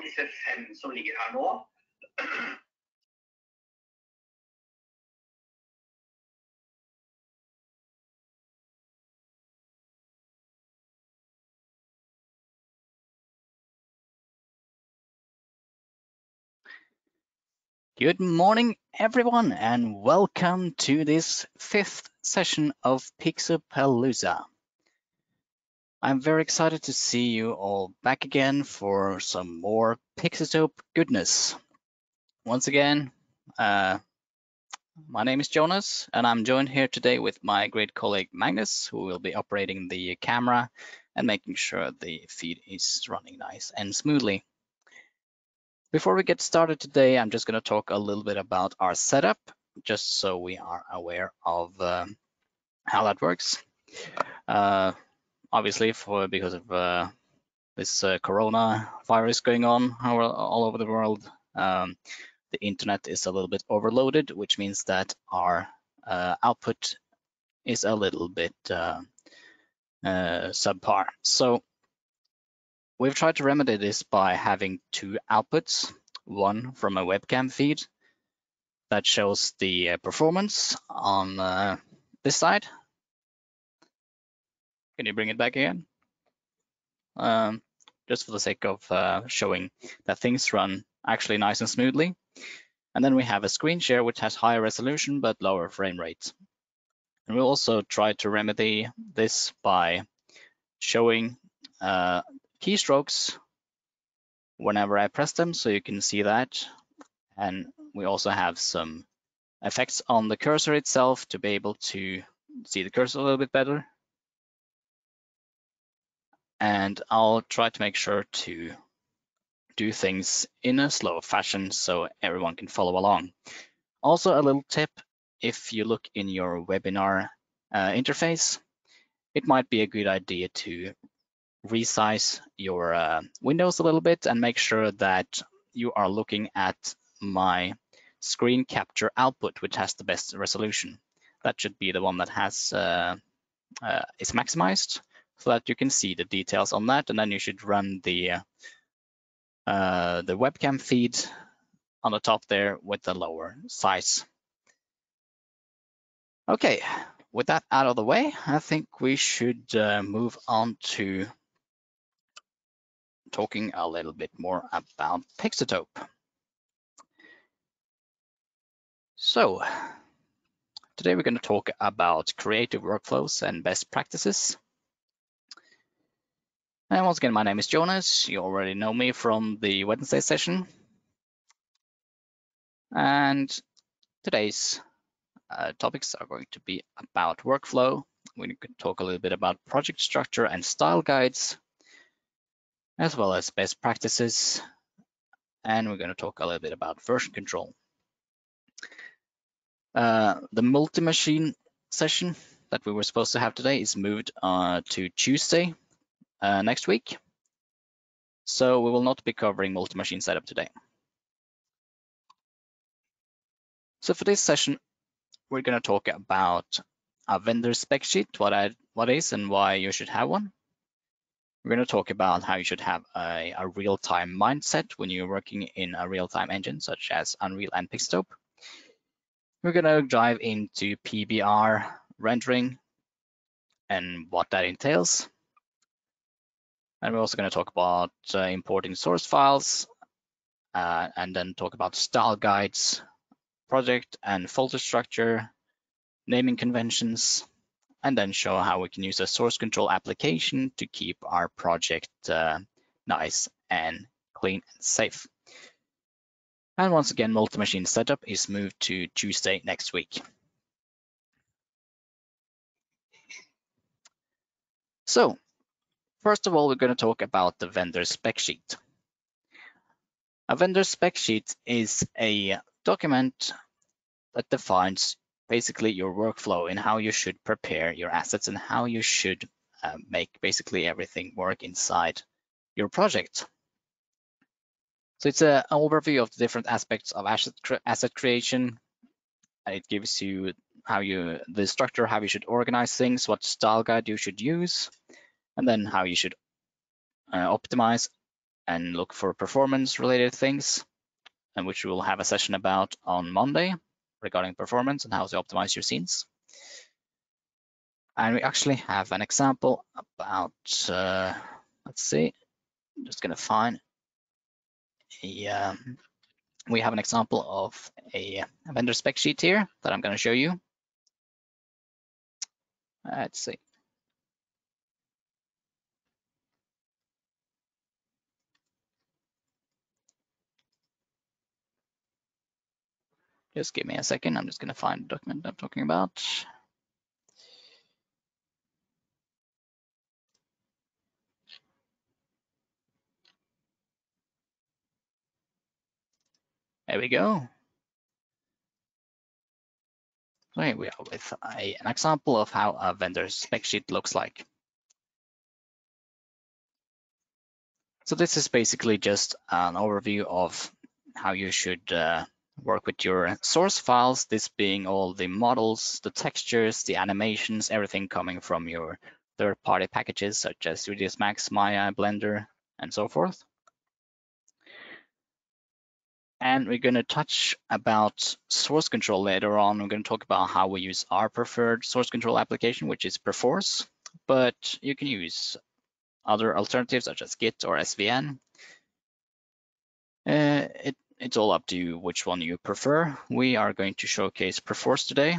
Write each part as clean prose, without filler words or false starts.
disse 5 som ligger her nå. Good morning, everyone, and welcome to this 5th session of Pixapalooza. I'm very excited to see you all back again for some more Pixatope goodness. Once again, my name is Jonas, and I'm joined here today with my great colleague Magnus, who will be operating the camera and making sure the feed is running nice and smoothly. Before we get started today, I'm just going to talk a little bit about our setup, just so we are aware of how that works. Obviously, because of this coronavirus going on all over the world, the internet is a little bit overloaded, which means that our output is a little bit subpar. So we've tried to remedy this by having 2 outputs, one from a webcam feed that shows the performance on this side. Can you bring it back again? Just for the sake of showing that things run actually nice and smoothly. And then we have a screen share which has higher resolution but lower frame rate. And we'll also try to remedy this by showing keystrokes whenever I press them, so you can see that. And we also have some effects on the cursor itself to be able to see the cursor a little bit better. And I'll try to make sure to do things in a slow fashion so everyone can follow along. Also, a little tip, if you look in your webinar interface, it might be a good idea to resize your windows a little bit and make sure that you are looking at my screen capture output, which has the best resolution. That should be the one that has is maximized, so that you can see the details on that, and then you should run the webcam feed on the top there with the lower size. Okay, with that out of the way, I think we should move on to talking a little bit more about Pixatope. So today we're going to talk about creative workflows and best practices. And once again, my name is Jonas. You already know me from the Wednesday session. And today's topics are going to be about workflow. We're going to talk a little bit about project structure and style guides, as well as best practices. And we're going to talk a little bit about version control. The multi-machine session that we were supposed to have today is moved to Tuesday next week. So we will not be covering multi-machine setup today. So for this session, we're going to talk about a vendor spec sheet, what is and why you should have one. We're going to talk about how you should have a real-time mindset when you're working in a real-time engine, such as Unreal and Pixatope. We're going to dive into PBR rendering and what that entails. And we're also going to talk about importing source files and then talk about style guides, project and folder structure, naming conventions, and then show how we can use a source control application to keep our project nice and clean and safe. And once again, multi-machine setup is moved to Tuesday next week. So first of all, we're going to talk about the vendor spec sheet. A vendor spec sheet is a document that defines basically your workflow and how you should prepare your assets and how you should make basically everything work inside your project. So it's an overview of the different aspects of asset creation. And it gives you the structure, how you should organize things, what style guide you should use, and then how you should optimize and look for performance related things, and which we will have a session about on Monday regarding performance and how to optimize your scenes. And we actually have an example about, let's see, I'm just gonna find we have an example of a vendor spec sheet here that I'm gonna show you. Let's see. Just give me a second. I'm just going to find the document I'm talking about. There we go. Here we are with an example of how a vendor spec sheet looks like. So this is basically just an overview of how you should work with your source files, this being all the models, the textures, the animations, everything coming from your third-party packages such as 3ds Max, Maya, Blender, and so forth. And we're going to touch about source control later on. We're going to talk about how we use our preferred source control application, which is Perforce, but you can use other alternatives such as Git or SVN. It's all up to you which one you prefer. We are going to showcase Perforce today.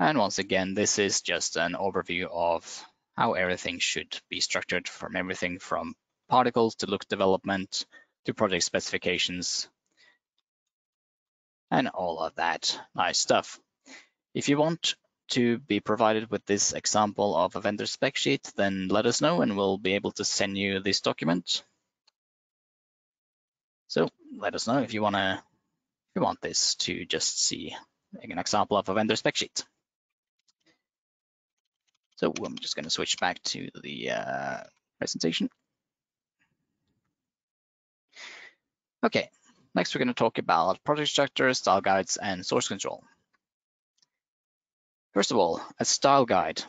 And once again, this is just an overview of how everything should be structured, from everything from particles to look development to project specifications and all of that nice stuff. If you want to be provided with this example of a vendor spec sheet, then let us know and we'll be able to send you this document. So let us know if you want this to just see an example of a vendor spec sheet. So I'm just going to switch back to the presentation. Okay, next we're going to talk about project structure, style guides, and source control. First of all, a style guide.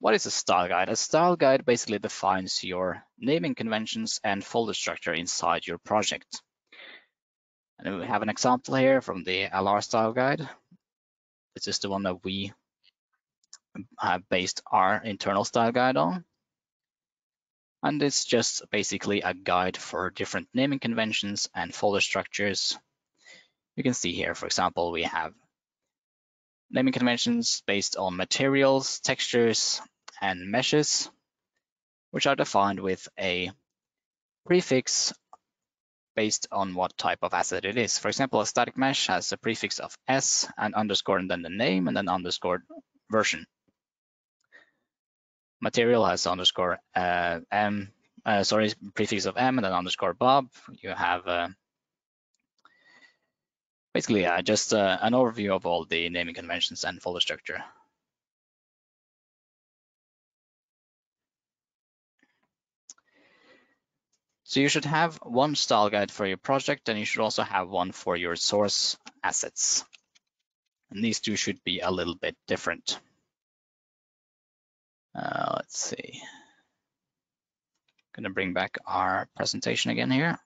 What is a style guide? A style guide basically defines your naming conventions and folder structure inside your project. And we have an example here from the LR style guide. This is the one that we have based our internal style guide on. And it's just basically a guide for different naming conventions and folder structures. You can see here, for example, we have naming conventions based on materials, textures, and meshes, which are defined with a prefix based on what type of asset it is. For example, a static mesh has a prefix of S and underscore and then the name and then underscore version. Material has underscore prefix of M and then underscore Bob. You have basically just an overview of all the naming conventions and folder structure. So you should have one style guide for your project, and you should also have one for your source assets. And these two should be a little bit different. Let's see. Going to bring back our presentation again here.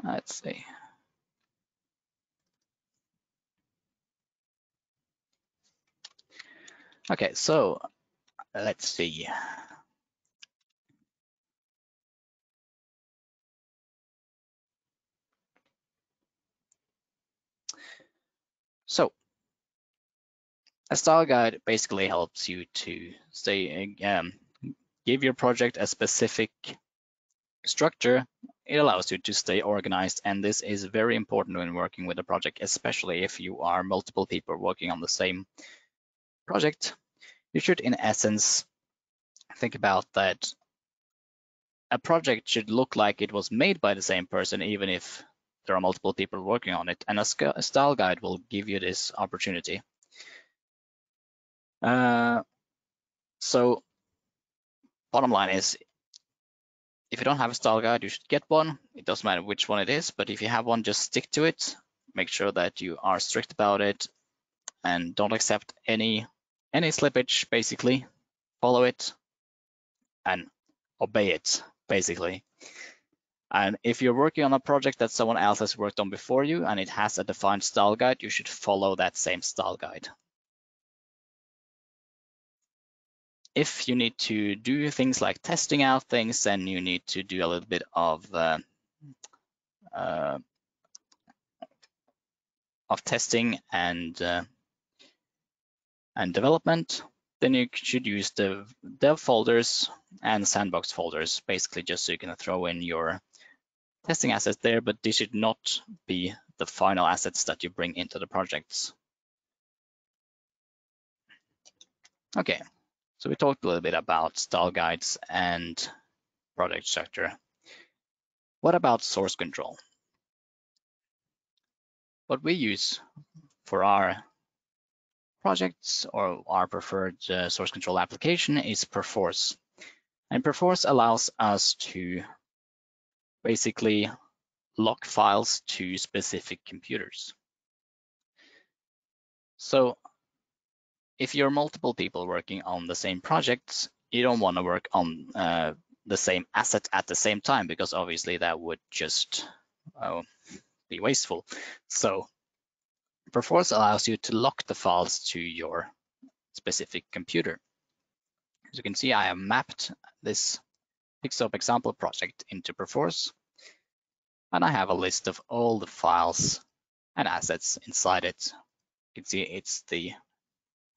Let's see. Okay, so let's see. So a style guide basically helps you to give your project a specific structure. It allows you to stay organized, and this is very important when working with a project, especially if you are multiple people working on the same project. You should, in essence, think about that a project should look like it was made by the same person, even if there are multiple people working on it, and a style guide will give you this opportunity. So bottom line is, if you don't have a style guide, you should get one. It doesn't matter which one it is, but if you have one, just stick to it. Make sure that you are strict about it. and don't accept any slippage, basically. Follow it and obey it, basically. And if you're working on a project that someone else has worked on before you and it has a defined style guide, you should follow that same style guide. If you need to do things like testing out things, then you need to do a little bit of testing and development. Then you should use the dev folders and sandbox folders, basically just so you can throw in your testing assets there, but this should not be the final assets that you bring into the projects. Okay, so we talked a little bit about style guides and project structure. What about source control? What we use for our projects or our preferred source control application is Perforce. And Perforce allows us to basically lock files to specific computers. So if you're multiple people working on the same projects, you don't want to work on the same asset at the same time, because obviously that would just be wasteful. So Perforce allows you to lock the files to your specific computer. As you can see, I have mapped this PicSoap example project into Perforce, and I have a list of all the files and assets inside it. You can see it's the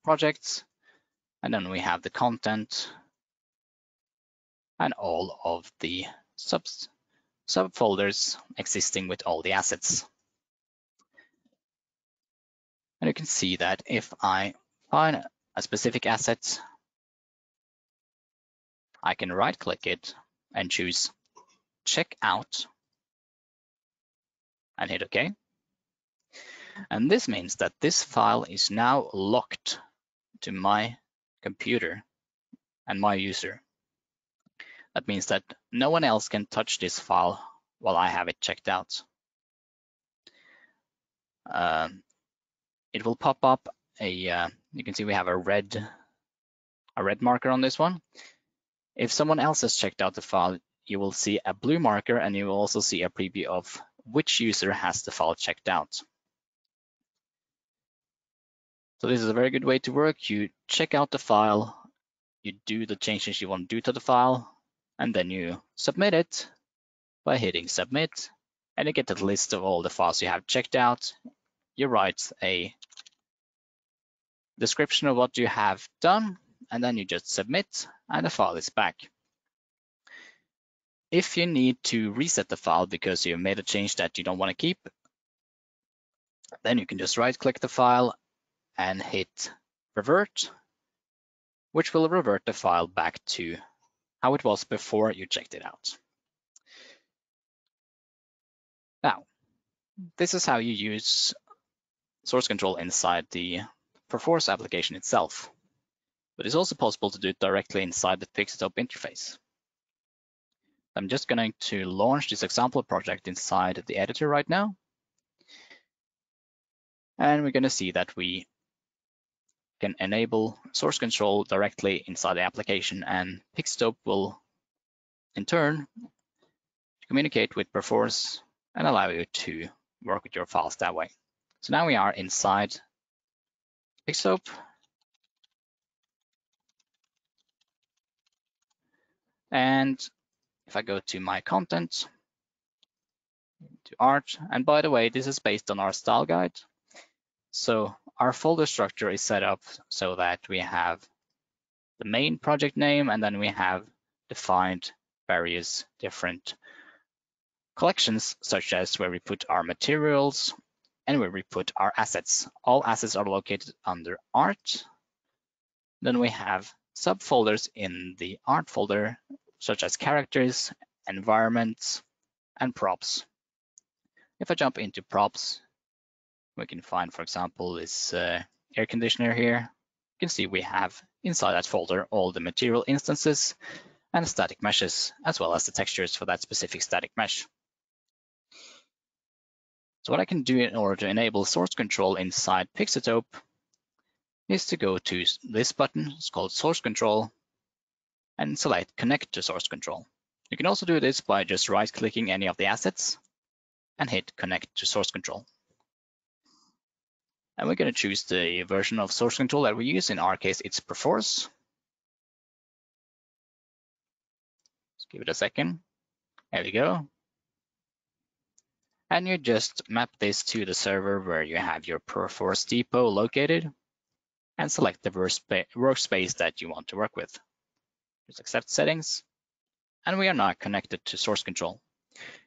projects, and then we have the content and all of the subfolders existing with all the assets. And you can see that if I find a specific asset, I can right-click it and choose Check Out and hit OK. And this means that this file is now locked to my computer and my user. That means that no one else can touch this file while I have it checked out. It will pop up you can see we have a red marker on this one. If someone else has checked out the file, you will see a blue marker, and you will also see a preview of which user has the file checked out. So this is a very good way to work. You check out the file, you do the changes you want to do to the file, and then you submit it by hitting submit, and you get a list of all the files you have checked out. You write a description of what you have done, and then you just submit, and the file is back. If you need to reset the file because you made a change that you don't want to keep, then you can just right-click the file and hit revert, which will revert the file back to how it was before you checked it out. Now, this is how you use source control inside the Perforce application itself, but it's also possible to do it directly inside the PicSoap interface. I'm just going to launch this example project inside the editor right now. And we're going to see that we can enable source control directly inside the application, and PicSoap will in turn communicate with Perforce and allow you to work with your files that way. So now we are inside PicSoap. And if I go to my content, to art, and by the way, this is based on our style guide. So our folder structure is set up so that we have the main project name, and then we have defined various different collections, such as where we put our materials and where we put our assets. All assets are located under art. Then we have subfolders in the art folder, such as characters, environments, and props. If I jump into props, we can find, for example, this air conditioner here. You can see we have inside that folder all the material instances and static meshes, as well as the textures for that specific static mesh. So what I can do in order to enable source control inside PicSoap is to go to this button. It's called Source Control, and select Connect to Source Control. You can also do this by just right-clicking any of the assets and hit Connect to Source Control. And we're going to choose the version of Source Control that we use. In our case, it's Perforce. Let's give it a second. There we go. And you just map this to the server where you have your Perforce depot located, and select the workspace that you want to work with. Just accept settings, and we are now connected to Source Control,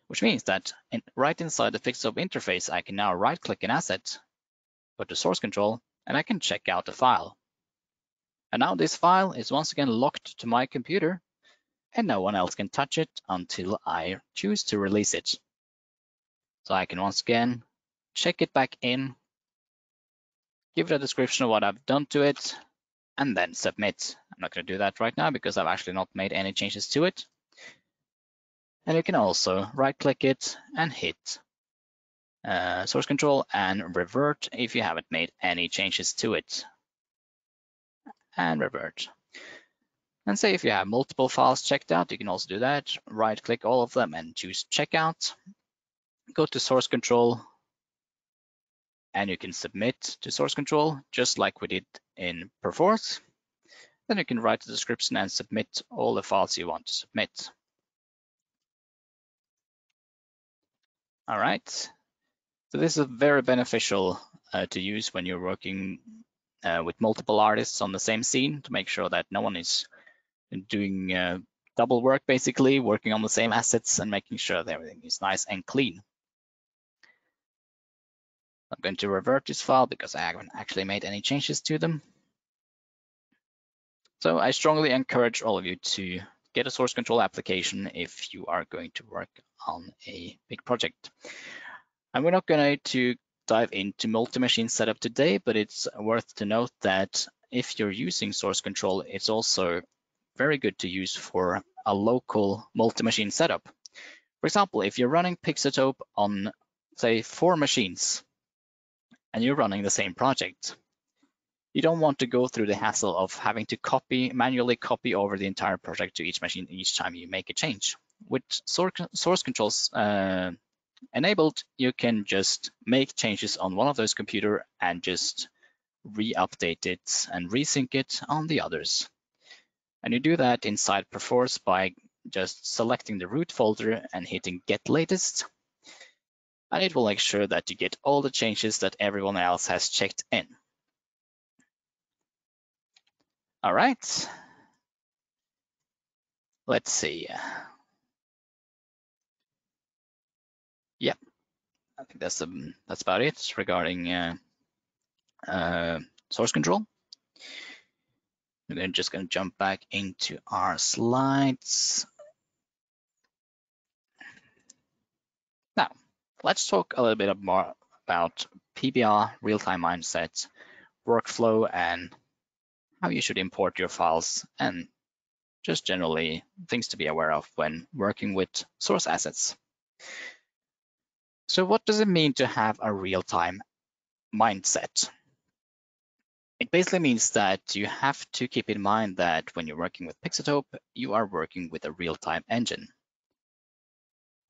which means that right inside the Pixelop interface, I can now right-click an asset, go to Source Control, and I can check out the file. And now this file is once again locked to my computer, and no one else can touch it until I choose to release it. So I can once again check it back in, give it a description of what I've done to it, and then submit. I'm not going to do that right now because I've actually not made any changes to it. And you can also right-click it and hit Source Control and revert if you haven't made any changes to it. And revert. And say if you have multiple files checked out, you can also do that. Right-click all of them and choose Checkout. Go to Source Control, and you can submit to Source Control just like we did in Perforce. Then you can write the description and submit all the files you want to submit. All right. So this is very beneficial to use when you're working with multiple artists on the same scene, to make sure that no one is doing double work, basically working on the same assets and making sure that everything is nice and clean. I'm going to revert this file because I haven't actually made any changes to them. So I strongly encourage all of you to get a source control application if you are going to work on a big project. And we're not going to dive into multi-machine setup today, but it's worth to note that if you're using source control, it's also very good to use for a local multi-machine setup. For example, if you're running Pixelop on, say, 4 machines, and you're running the same project, you don't want to go through the hassle of having to manually copy over the entire project to each machine each time you make a change. With source controls enabled, you can just make changes on one of those computers and just re-update it and resync it on the others. And you do that inside Perforce by just selecting the root folder and hitting Get Latest. And it will make sure that you get all the changes that everyone else has checked in. All right. Let's see. Yep, I think that's about it regarding source control. We're just going to jump back into our slides. Now, let's talk a little bit more about PBR, real-time mindset, workflow, and how you should import your files, and just generally things to be aware of when working with source assets. So what does it mean to have a real-time mindset? It basically means that you have to keep in mind that when you're working with Pixelop, you are working with a real-time engine.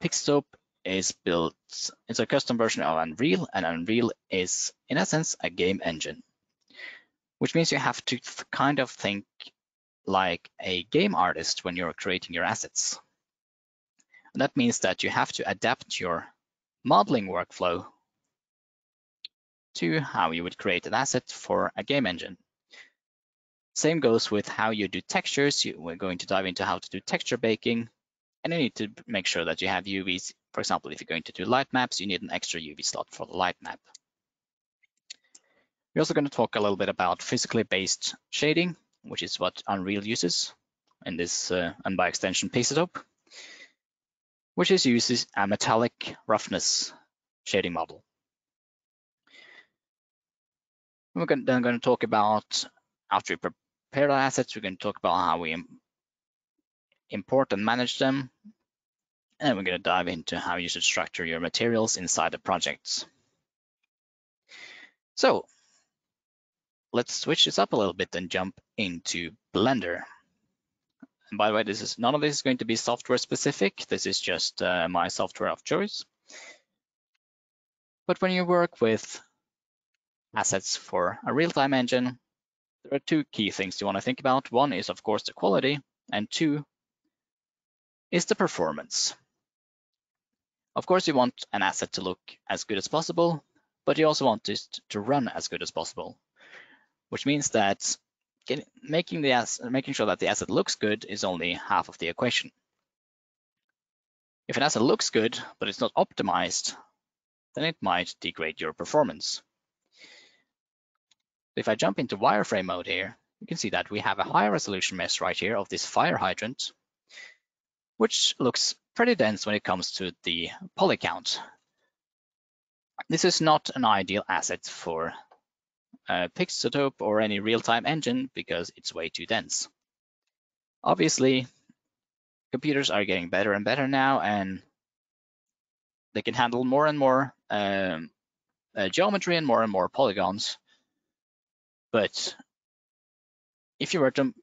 Pixelop is built, it's a custom version of Unreal, and Unreal is, in essence, a game engine, which means you have to kind of think like a game artist when you're creating your assets. And that means that you have to adapt your modeling workflow to how you would create an asset for a game engine. Same goes with how you do textures. We're going to dive into how to do texture baking, and you need to make sure that you have UVs. For example, if you're going to do light maps, you need an extra UV slot for the light map. We're also going to talk a little bit about physically based shading, which is what Unreal uses in this, and by extension Pixelop, which uses a metallic roughness shading model. We're then going to talk about, after we prepare our assets, we're going to talk about how we import and manage them. And we're going to dive into how you should structure your materials inside the projects. So let's switch this up a little bit and jump into Blender. And by the way, none of this is going to be software specific. This is just my software of choice. But when you work with assets for a real-time engine, there are two key things you want to think about. One is, of course, the quality, and two is the performance. Of course, you want an asset to look as good as possible, but you also want it to run as good as possible, which means that making sure that the asset looks good is only half of the equation. If an asset looks good, but it's not optimized, then it might degrade your performance. If I jump into wireframe mode here, you can see that we have a high resolution mesh right here of this fire hydrant, which looks pretty dense when it comes to the poly count. This is not an ideal asset for Pixeltope or any real-time engine because it's way too dense. Obviously, computers are getting better and better now, and they can handle more and more geometry and more polygons. But if you were to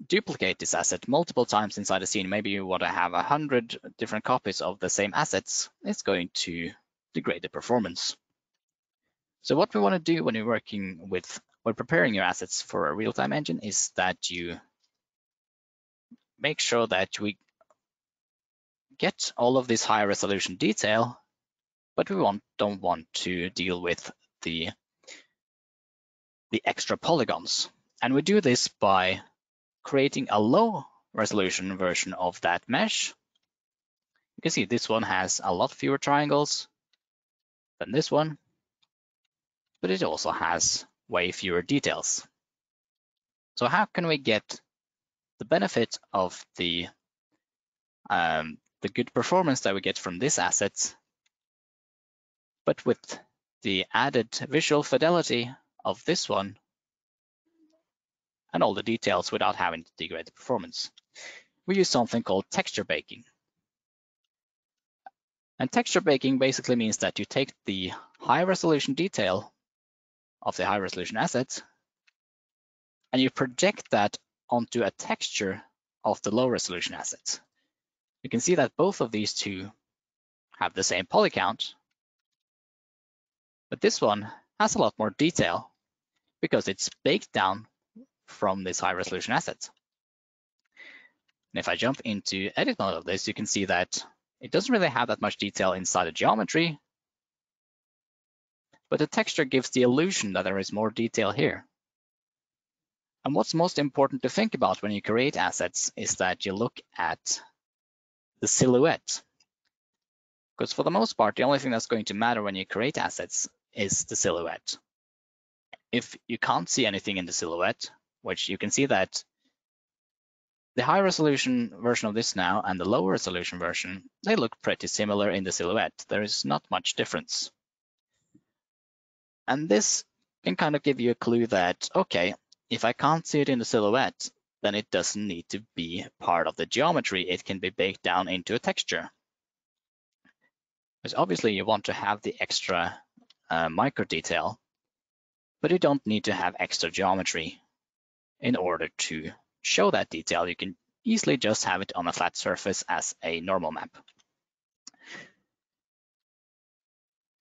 duplicate this asset multiple times inside a scene, maybe you want to have 100 different copies of the same assets, it's going to degrade the performance. So what we want to do when you're preparing your assets for a real-time engine is that you make sure that we get all of this high resolution detail, but we don't want to deal with the extra polygons. And we do this by creating a low resolution version of that mesh. You can see this one has a lot fewer triangles than this one, but it also has way fewer details. So how can we get the benefit of the good performance that we get from this asset, but with the added visual fidelity of this one and all the details without having to degrade the performance? We use something called texture baking. And texture baking basically means that you take the high resolution detail of the high resolution asset and you project that onto a texture of the low resolution asset. You can see that both of these two have the same poly count, but this one has a lot more detail because it's baked down from this high resolution asset. And if I jump into edit mode of this, you can see that it doesn't really have that much detail inside the geometry, but the texture gives the illusion that there is more detail here. And what's most important to think about when you create assets is that you look at the silhouette. Because for the most part, the only thing that's going to matter when you create assets is the silhouette. If you can't see anything in the silhouette, which you can see that the high resolution version of this now and the low resolution version, they look pretty similar in the silhouette. There is not much difference. And this can kind of give you a clue that, okay, if I can't see it in the silhouette, then it doesn't need to be part of the geometry. It can be baked down into a texture. Because obviously you want to have the extra micro detail, but you don't need to have extra geometry in order to show that detail. You can easily just have it on a flat surface as a normal map.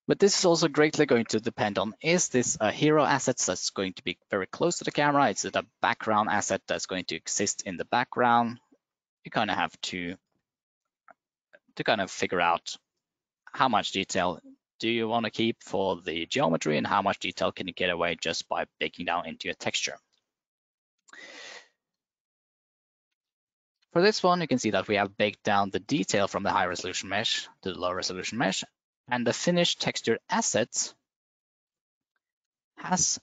But this is also greatly going to depend on, is this a hero asset that's going to be very close to the camera? Is it a background asset that's going to exist in the background? You kind of have to kind of figure out how much detail do you want to keep for the geometry and how much detail can you get away just by baking down into a texture. For this one, you can see that we have baked down the detail from the high resolution mesh to the low resolution mesh, and the finished texture asset has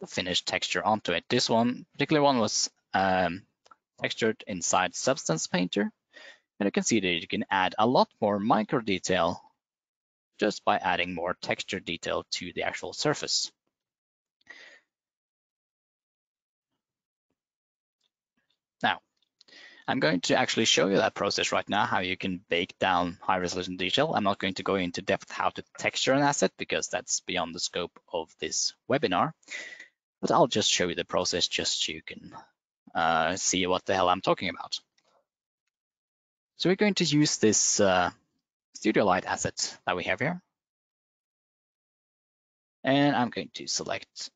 the finished texture onto it. This particular one was textured inside Substance Painter, and you can see that you can add a lot more micro detail just by adding more texture detail to the actual surface. Now, I'm going to actually show you that process right now, how you can bake down high resolution detail. I'm not going to go into depth how to texture an asset because that's beyond the scope of this webinar. but I'll just show you the process just so you can see what the hell I'm talking about. So we're going to use this Studio Light asset that we have here. And I'm going to select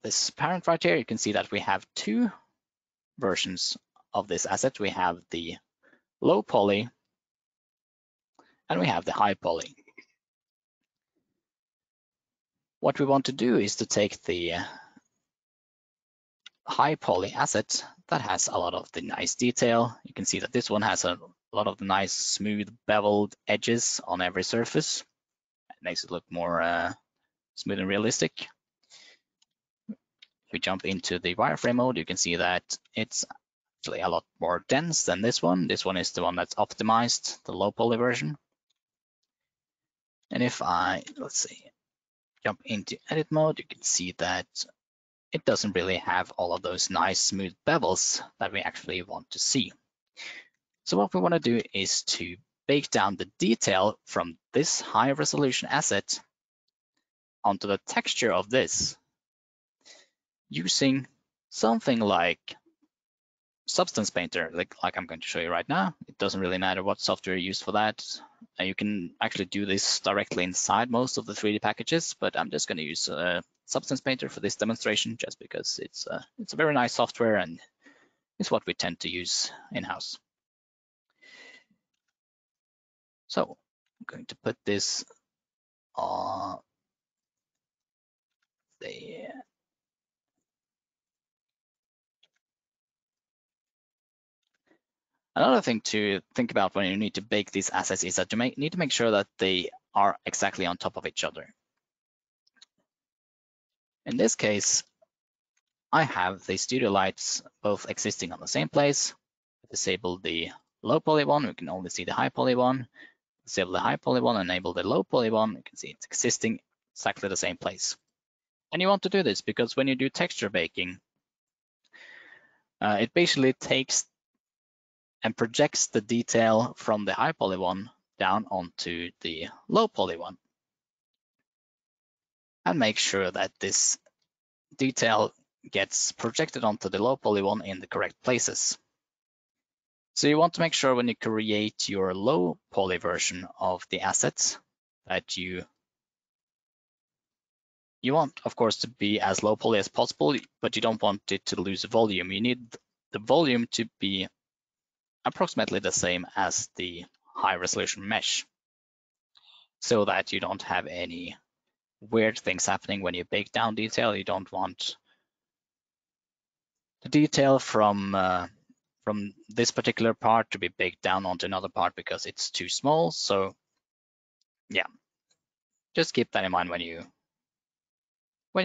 this parent right here. You can see that we have two versions of this asset. We have the low poly and we have the high poly. What we want to do is to take the high poly asset that has a lot of the nice detail. You can see that this one has a lot of the nice smooth beveled edges on every surface. It makes it look more smooth and realistic. If we jump into the wireframe mode, you can see that it's actually a lot more dense than this one. This one is the one that's optimized, the low poly version. And if I, let's see, jump into edit mode, you can see that it doesn't really have all of those nice smooth bevels that we actually want to see. So what we want to do is to bake down the detail from this high resolution asset onto the texture of this using something like Substance Painter, like I'm going to show you right now. It doesn't really matter what software you use for that. You can actually do this directly inside most of the 3D packages, but I'm just going to use Substance Painter for this demonstration just because it's a very nice software and it's what we tend to use in-house. So I'm going to put this on the Another thing to think about when you need to bake these assets is that you need to make sure that they are exactly on top of each other. In this case, I have the studio lights both existing on the same place. Disable the low poly one, we can only see the high poly one. Disable the high poly one, enable the low poly one, you can see it's existing exactly the same place. And you want to do this because when you do texture baking, it basically takes and projects the detail from the high poly one down onto the low poly one. And make sure that this detail gets projected onto the low poly one in the correct places. So you want to make sure when you create your low poly version of the assets that you want, of course, to be as low poly as possible, but you don't want it to lose volume. You need the volume to be approximately the same as the high resolution mesh so that you don't have any weird things happening when you bake down detail. You don't want the detail from this particular part to be baked down onto another part because it's too small. So yeah, just keep that in mind when you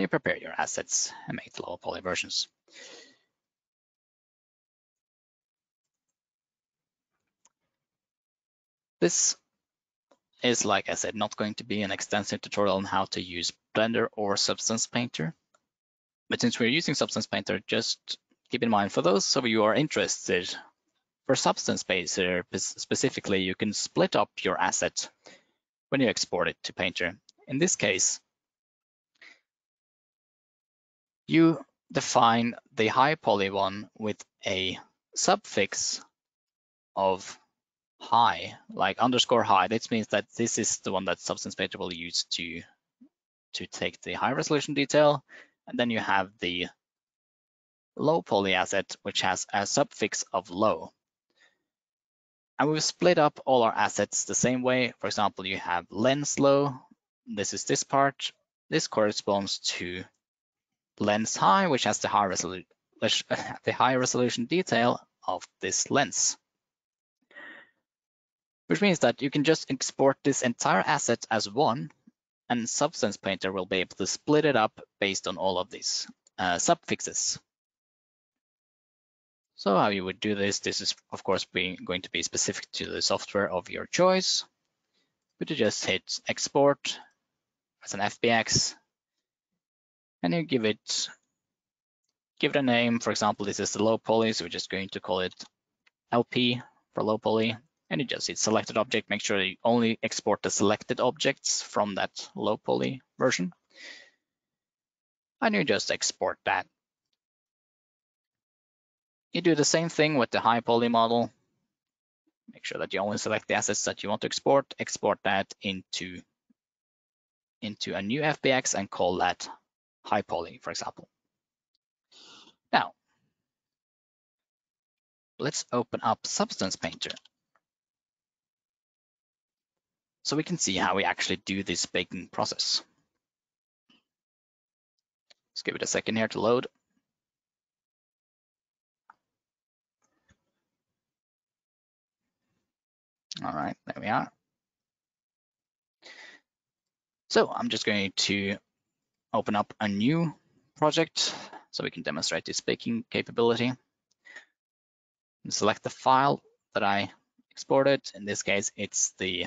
prepare your assets and make the low poly versions. This is, like I said, not going to be an extensive tutorial on how to use Blender or Substance Painter. But since we're using Substance Painter, just keep in mind for those of you who are interested, for Substance Painter specifically, you can split up your asset when you export it to Painter. In this case, you define the high poly one with a suffix of high, like _high. This means that this is the one that Substance Painter will use to take the high resolution detail. And then you have the low poly asset, which has a suffix of low. And we've split up all our assets the same way. For example, you have lens low. This is this part. This corresponds to lens high, which has the high resolution detail of this lens. Which means that you can just export this entire asset as one, and Substance Painter will be able to split it up based on all of these suffixes. So how you would do this is of course going to be specific to the software of your choice. But you just hit export as an FBX, and you give it a name. For example, this is the low poly, so we're just going to call it LP for low poly. And you just hit selected object, make sure you only export the selected objects from that low poly version. and you just export that. You do the same thing with the high poly model. Make sure that you only select the assets that you want to export that into a new FBX and call that high poly, for example. Now, let's open up Substance Painter so we can see how we actually do this baking process. Let's give it a second here to load. All right, there we are. So I'm just going to open up a new project so we can demonstrate this baking capability. And select the file that I exported. In this case, it's the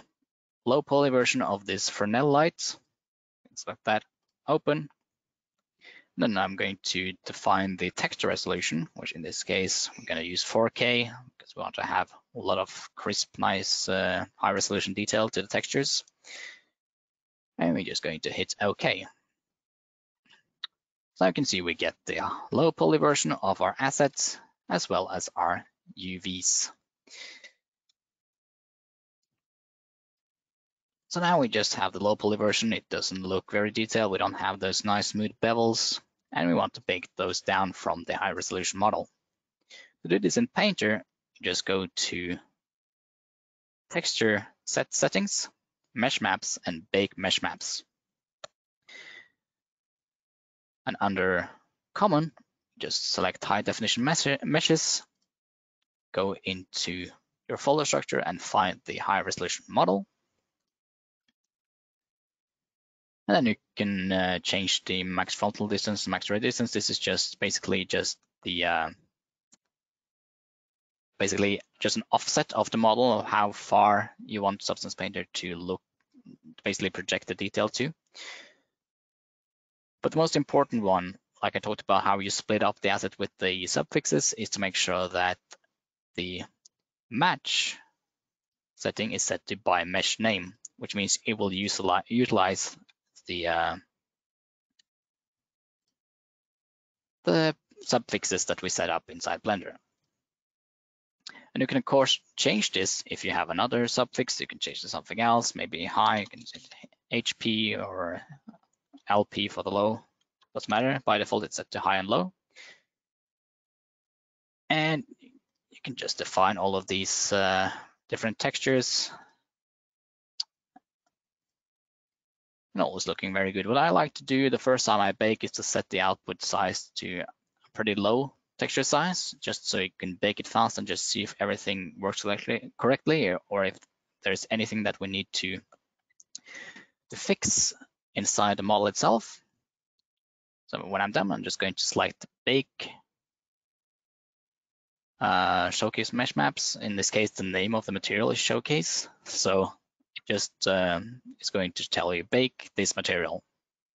low poly version of this Fresnel light. Select that, open. Then I'm going to define the texture resolution, which in this case, I'm going to use 4K because we want to have a lot of crisp, nice, high resolution detail to the textures. And we're just going to hit OK. So you can see we get the low poly version of our assets as well as our UVs. So now we just have the low poly version. It doesn't look very detailed. We don't have those nice smooth bevels, and we want to bake those down from the high resolution model. To do this in Painter, just go to Texture Set Settings, Mesh Maps, and Bake Mesh Maps. And under Common, just select High Definition Meshes, go into your folder structure and find the high resolution model. And then you can change the max frontal distance, max ray distance. This is just basically just the basically just an offset of the model of how far you want Substance Painter to look, basically project the detail to. But the most important one, like I talked about how you split up the asset with the subfixes, is to make sure that the match setting is set to by mesh name, which means it will utilize the subfixes that we set up inside Blender. And you can, of course, change this if you have another subfix. You can change to something else, maybe high, you can change HP or LP for the low. Doesn't matter. By default, it's set to high and low. And you can just define all of these different textures. And all is looking very good. What I like to do the first time I bake is to set the output size to a pretty low texture size, just so you can bake it fast and just see if everything works correctly, or if there's anything that we need to fix inside the model itself. So when I'm done, I'm just going to select Bake, Showcase Mesh Maps. In this case, the name of the material is Showcase. So it just is going to tell you bake this material.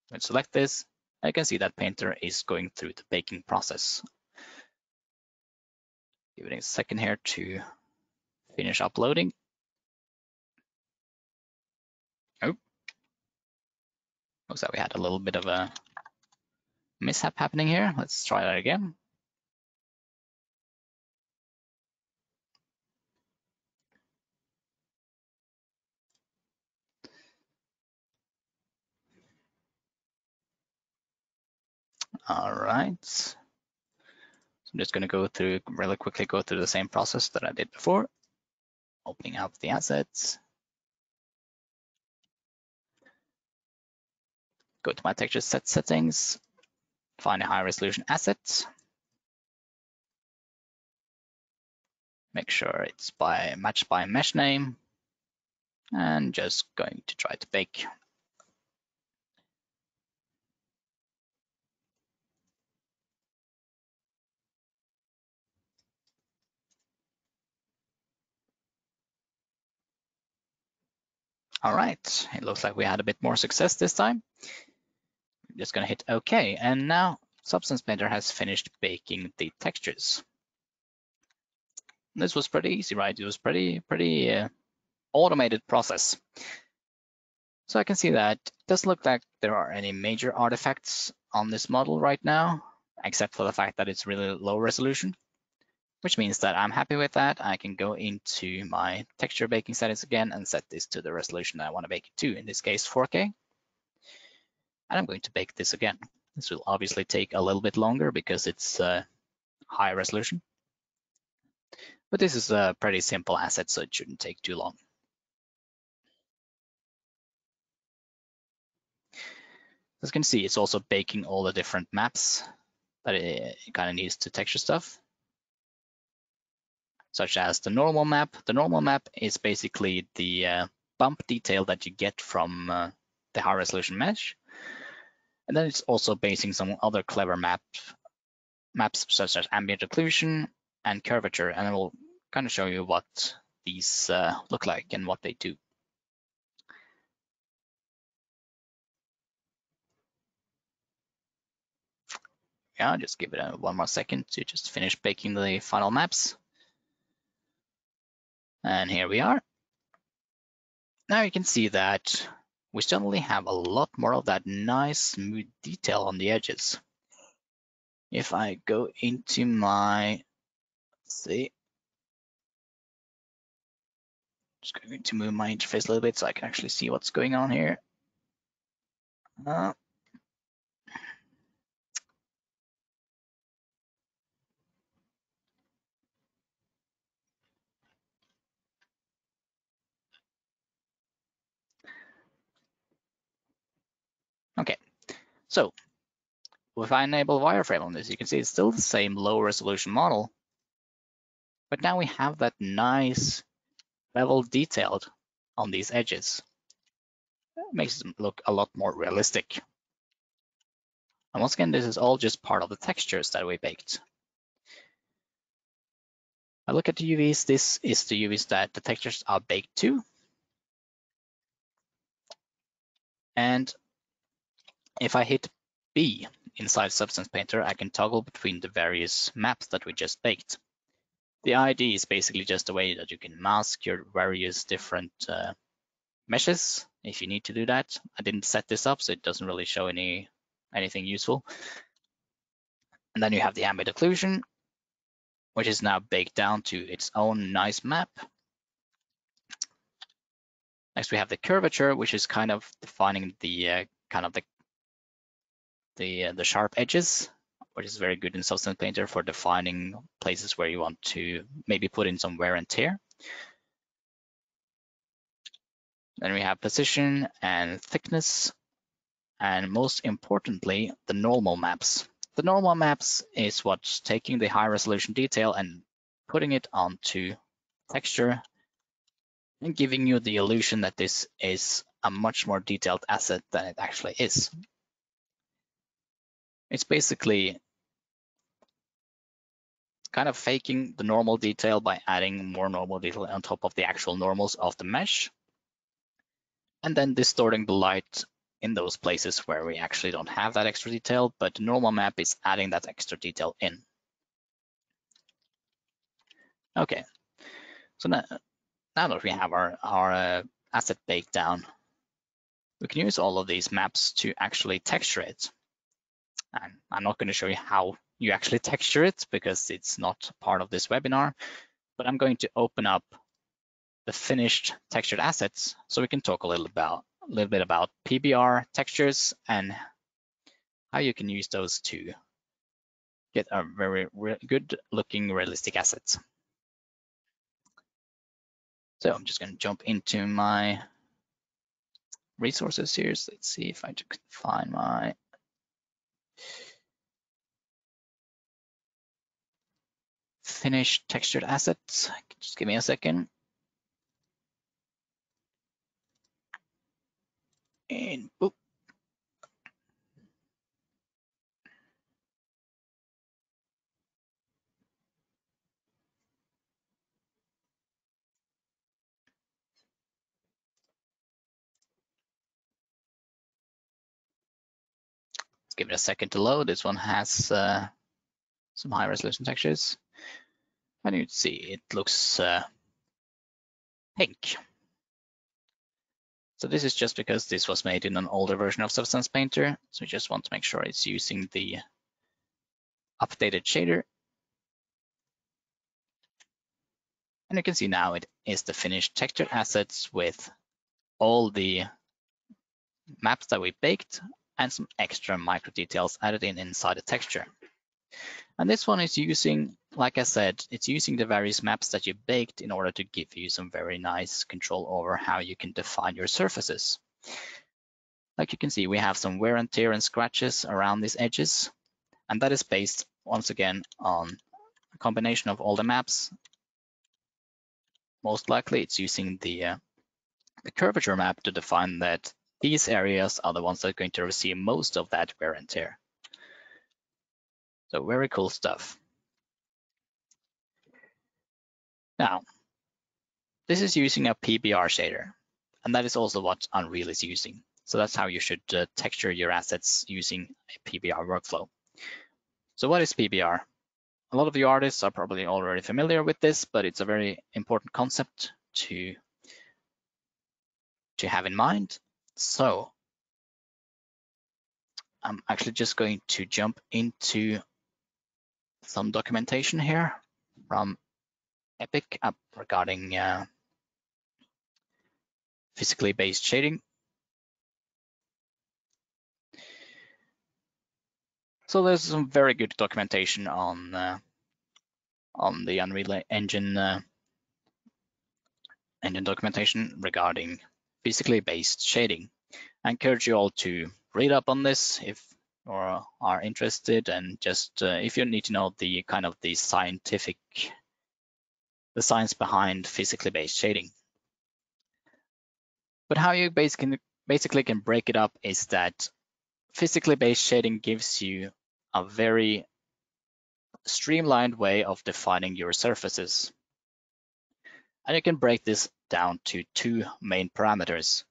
When select this, I can see that Painter is going through the baking process. Give it a second here to finish uploading. Oh, looks like we had a little bit of a mishap happening here. Let's try that again. All right. So I'm just going to go through really quickly, go through the same process that I did before. Opening up the assets. Go to my texture set settings, find a high resolution asset. Make sure it's matched by mesh name, and just going to try to bake. All right, it looks like we had a bit more success this time. I'm just gonna hit OK, and now Substance Painter has finished baking the textures. This was pretty easy, right? It was pretty automated process. So I can see that it does look like there are any major artifacts on this model right now, except for the fact that it's really low resolution, which means that I'm happy with that. I can go into my texture baking settings again and set this to the resolution that I want to bake it to, in this case 4K. And I'm going to bake this again. This will obviously take a little bit longer because it's high resolution. But this is a pretty simple asset, so it shouldn't take too long. As you can see, it's also baking all the different maps that it kind of needs to texture stuff, such as the normal map. The normal map is basically the bump detail that you get from the high resolution mesh. And then it's also basing some other clever maps such as ambient occlusion and curvature. And I will kind of show you what these look like and what they do. Yeah, just give it one more second to just finish baking the final maps. And here we are. Now you can see that we suddenly have a lot more of that nice smooth detail on the edges. If I go into my, let's see, just going to move my interface a little bit so I can actually see what's going on here. Okay, so if I enable wireframe on this, you can see it's still the same low resolution model, but now we have that nice level detailed on these edges. It makes them look a lot more realistic. And once again, this is all just part of the textures that we baked. I look at the UVs, this is the UVs that the textures are baked to. And if I hit B inside Substance Painter, I can toggle between the various maps that we just baked. The ID is basically just a way that you can mask your various different meshes if you need to do that. I didn't set this up, so it doesn't really show anything useful. And then you have the ambient occlusion, which is now baked down to its own nice map. Next, we have the curvature, which is kind of defining the the sharp edges, which is very good in Substance Painter for defining places where you want to maybe put in some wear and tear. Then we have position and thickness, and most importantly, the normal maps. The normal maps is what's taking the high resolution detail and putting it onto texture and giving you the illusion that this is a much more detailed asset than it actually is. It's basically kind of faking the normal detail by adding more normal detail on top of the actual normals of the mesh, and then distorting the light in those places where we actually don't have that extra detail, but the normal map is adding that extra detail in. Okay, so now that we have our asset baked down, we can use all of these maps to actually texture it. And I'm not going to show you how you actually texture it because it's not part of this webinar, but I'm going to open up the finished textured assets so we can talk a little bit about PBR textures and how you can use those to get a very good looking realistic assets. So I'm just going to jump into my resources here. So let's see if I can find my finished textured assets. Just give me a second. And boop. Let's give it a second to load. This one has some high resolution textures. And you can see it looks pink. So this is just because this was made in an older version of Substance Painter. So we just want to make sure it's using the updated shader. And you can see now it is the finished textured assets with all the maps that we baked and some extra micro details added inside the texture. And this one is using, like I said, it's using the various maps that you baked in order to give you some very nice control over how you can define your surfaces. Like you can see, we have some wear and tear and scratches around these edges. And that is based, once again, on a combination of all the maps. Most likely it's using the curvature map to define that these areas are the ones that are going to receive most of that wear and tear. So very cool stuff. Now, this is using a PBR shader, and that is also what Unreal is using. So that's how you should texture your assets using a PBR workflow. So what is PBR? A lot of you artists are probably already familiar with this, but it's a very important concept to have in mind. So I'm actually just going to jump into some documentation here from APAC regarding physically based shading. So there's some very good documentation on the Unreal Engine documentation regarding physically based shading. I encourage you all to read up on this if you are interested, and just if you need to know the kind of the science behind physically based shading. But how you basically can break it up is that physically based shading gives you a very streamlined way of defining your surfaces. And you can break this down to two main parameters.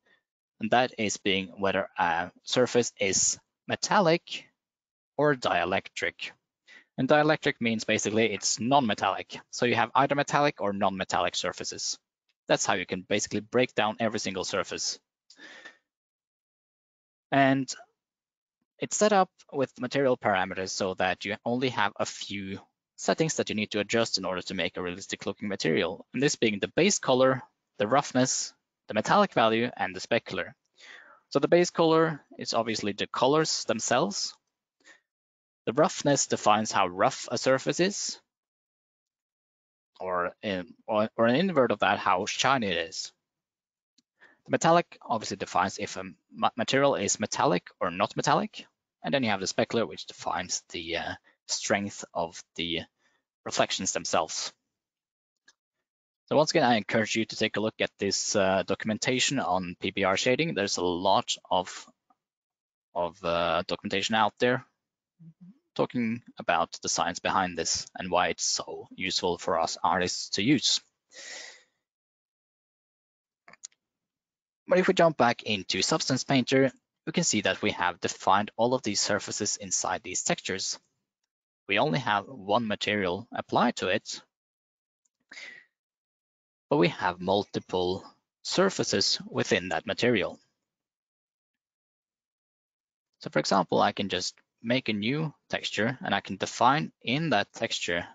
And that is being whether a surface is metallic or dielectric. And dielectric means basically it's non-metallic. So you have either metallic or non-metallic surfaces. That's how you can basically break down every single surface. And it's set up with material parameters so that you only have a few settings that you need to adjust in order to make a realistic looking material. And this being the base color, the roughness, the metallic value, and the specular. So the base color is obviously the colors themselves. The roughness defines how rough a surface is, or an invert of that, how shiny it is. The metallic obviously defines if a material is metallic or not metallic. And then you have the specular, which defines the strength of the reflections themselves. So once again, I encourage you to take a look at this documentation on PBR shading. There's a lot of documentation out there talking about the science behind this and why it's so useful for us artists to use. But if we jump back into Substance Painter, we can see that we have defined all of these surfaces inside these textures. We only have one material applied to it, but we have multiple surfaces within that material. So for example, I can just make a new texture and I can define in that texture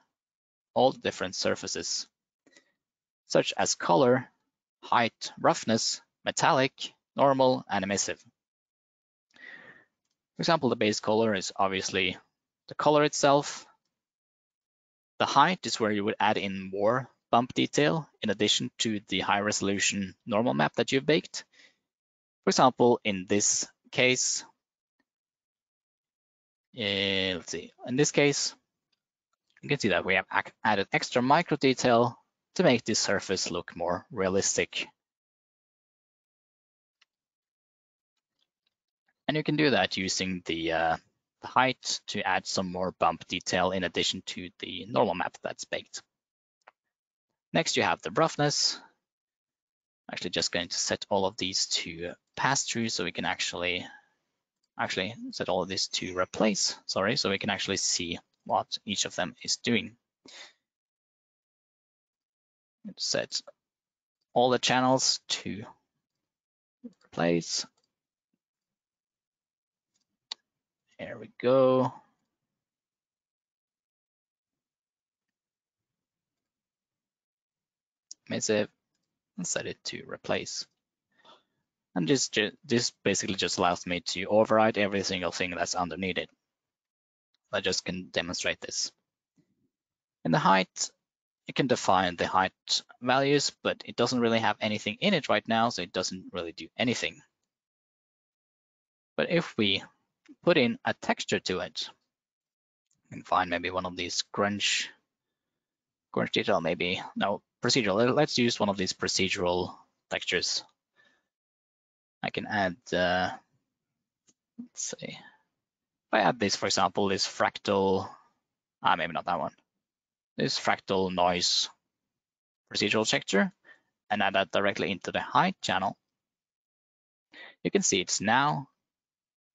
all the different surfaces, such as color, height, roughness, metallic, normal, and emissive. For example, the base color is obviously the color itself. The height is where you would add in more bump detail in addition to the high resolution normal map that you've baked. For example, in this case, let's see, in this case, you can see that we have added extra micro detail to make this surface look more realistic. And you can do that using the height to add some more bump detail in addition to the normal map that's baked. Next, you have the roughness. I'm actually just going to set all of these to pass through so we can actually set all of this to replace, sorry, so we can actually see what each of them is doing. Set all the channels to replace. Here we go. Emissive, and set it to replace. And this basically just allows me to override every single thing that's underneath it. I just can demonstrate this. In the height, you can define the height values, but it doesn't really have anything in it right now, so it doesn't really do anything. But if we put in a texture to it, you can find maybe one of these grunge detail, maybe, no, procedural. Let's use one of these procedural textures. I can add, let's see, if I add this, for example, this fractal, maybe not that one, this fractal noise procedural texture, and add that directly into the height channel, you can see it's now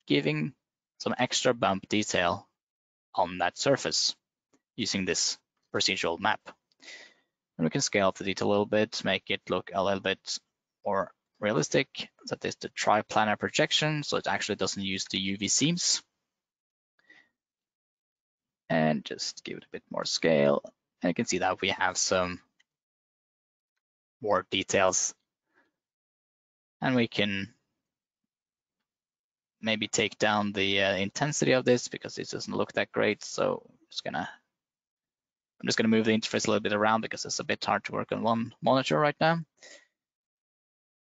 giving some extra bump detail on that surface using this procedural map. And we can scale up the detail a little bit, make it look a little bit more realistic. That is the triplanar projection, so it actually doesn't use the UV seams. And just give it a bit more scale. And you can see that we have some more details. And we can maybe take down the intensity of this because it doesn't look that great. So I'm just gonna move the interface a little bit around because it's a bit hard to work on one monitor right now.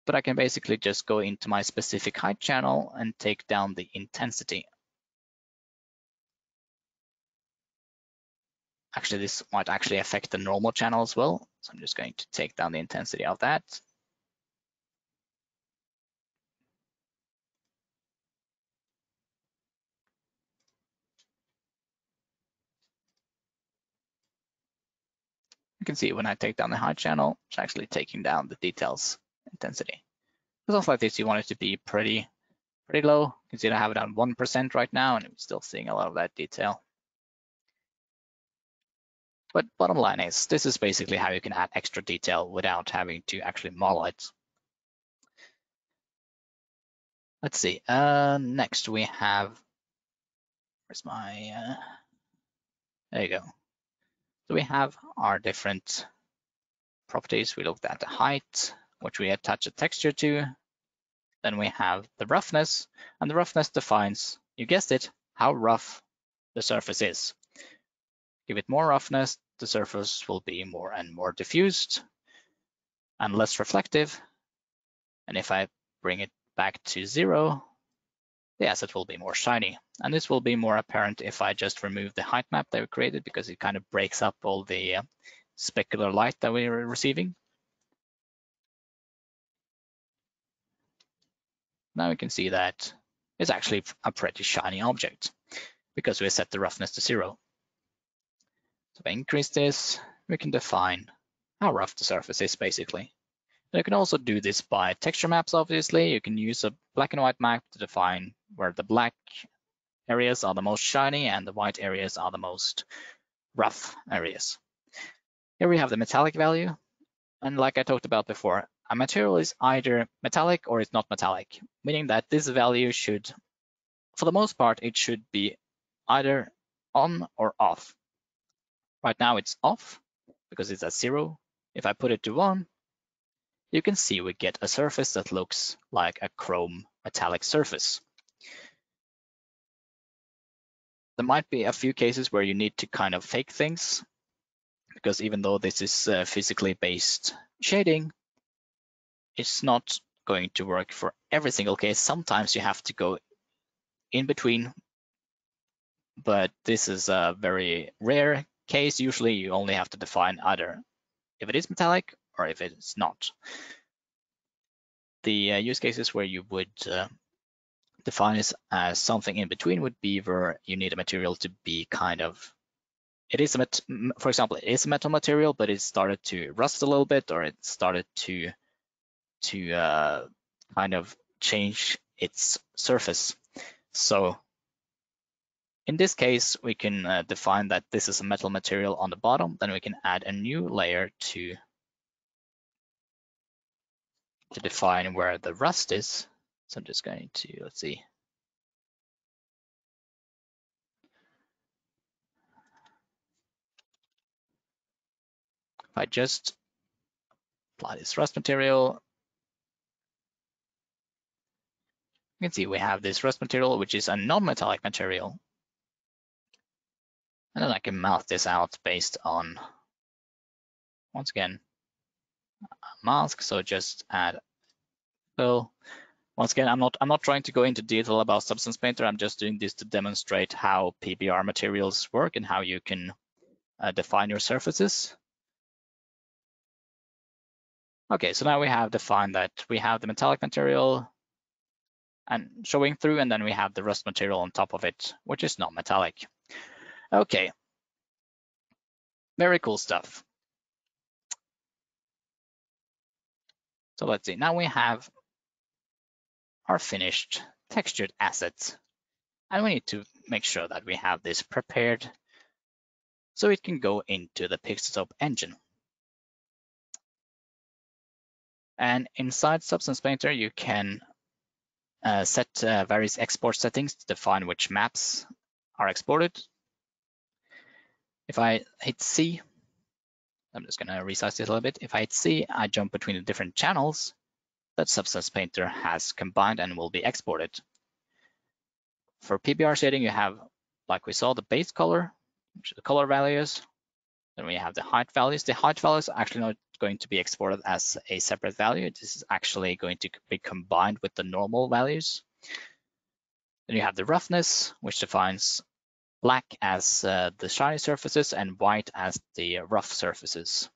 But I can basically just go into my specific height channel and take down the intensity. Actually, this might actually affect the normal channel as well. So I'm just going to take down the intensity of that. You can see when I take down the height channel, it's actually taking down the details intensity. For something like this, you want it to be pretty low. You can see I have it on 1% right now, and I'm still seeing a lot of that detail. But bottom line is, this is basically how you can add extra detail without having to actually model it. Let's see, next we have, where's my, there you go. So we have our different properties. We looked at the height, which we attach a texture to. Then we have the roughness, and the roughness defines, you guessed it, how rough the surface is. Give it more roughness, the surface will be more and more diffused and less reflective. And if I bring it back to 0, the asset will be more shiny. And this will be more apparent if I just remove the height map that we created, because it kind of breaks up all the specular light that we are receiving. Now we can see that it's actually a pretty shiny object because we set the roughness to 0. So if I increase this, we can define how rough the surface is basically. And you can also do this by texture maps, obviously. You can use a black and white map to define where the black areas are the most shiny and the white areas are the most rough areas. Here we have the metallic value. And like I talked about before, a material is either metallic or it's not metallic, meaning that this value should, for the most part, it should be either on or off. Right now it's off because it's at 0. If I put it to 1, you can see we get a surface that looks like a chrome metallic surface. There might be a few cases where you need to kind of fake things, because even though this is physically based shading, it's not going to work for every single case. Sometimes you have to go in between, but this is a very rare case. Usually you only have to define either if it is metallic or if it's not. The use cases where you would define this as something in between would be where you need a material to be kind of, it is for example, it is a metal material, but it started to rust a little bit, or it started to kind of change its surface. So in this case, we can define that this is a metal material on the bottom. Then we can add a new layer to define where the rust is. So I'm just going to, let's see. If I just apply this rust material, you can see we have this rust material, which is a non-metallic material. And then I can mask this out based on, once again, a mask. So just add fill. Once again, I'm not trying to go into detail about Substance Painter. I'm just doing this to demonstrate how PBR materials work and how you can define your surfaces. Okay, so now we have defined that we have the metallic material and showing through, and then we have the rust material on top of it, which is not metallic. Okay, very cool stuff. So let's see, now we have our finished textured assets, and we need to make sure that we have this prepared so it can go into the Pixelsoap engine. And inside Substance Painter, you can set various export settings to define which maps are exported. If I hit C, I'm just going to resize this a little bit. If I hit C, I jump between the different channels that Substance Painter has combined and will be exported. For PBR shading, you have, like we saw, the base color, which are the color values. Then we have the height values. The height values are actually not going to be exported as a separate value. This is actually going to be combined with the normal values. Then you have the roughness, which defines black as the shiny surfaces and white as the rough surfaces.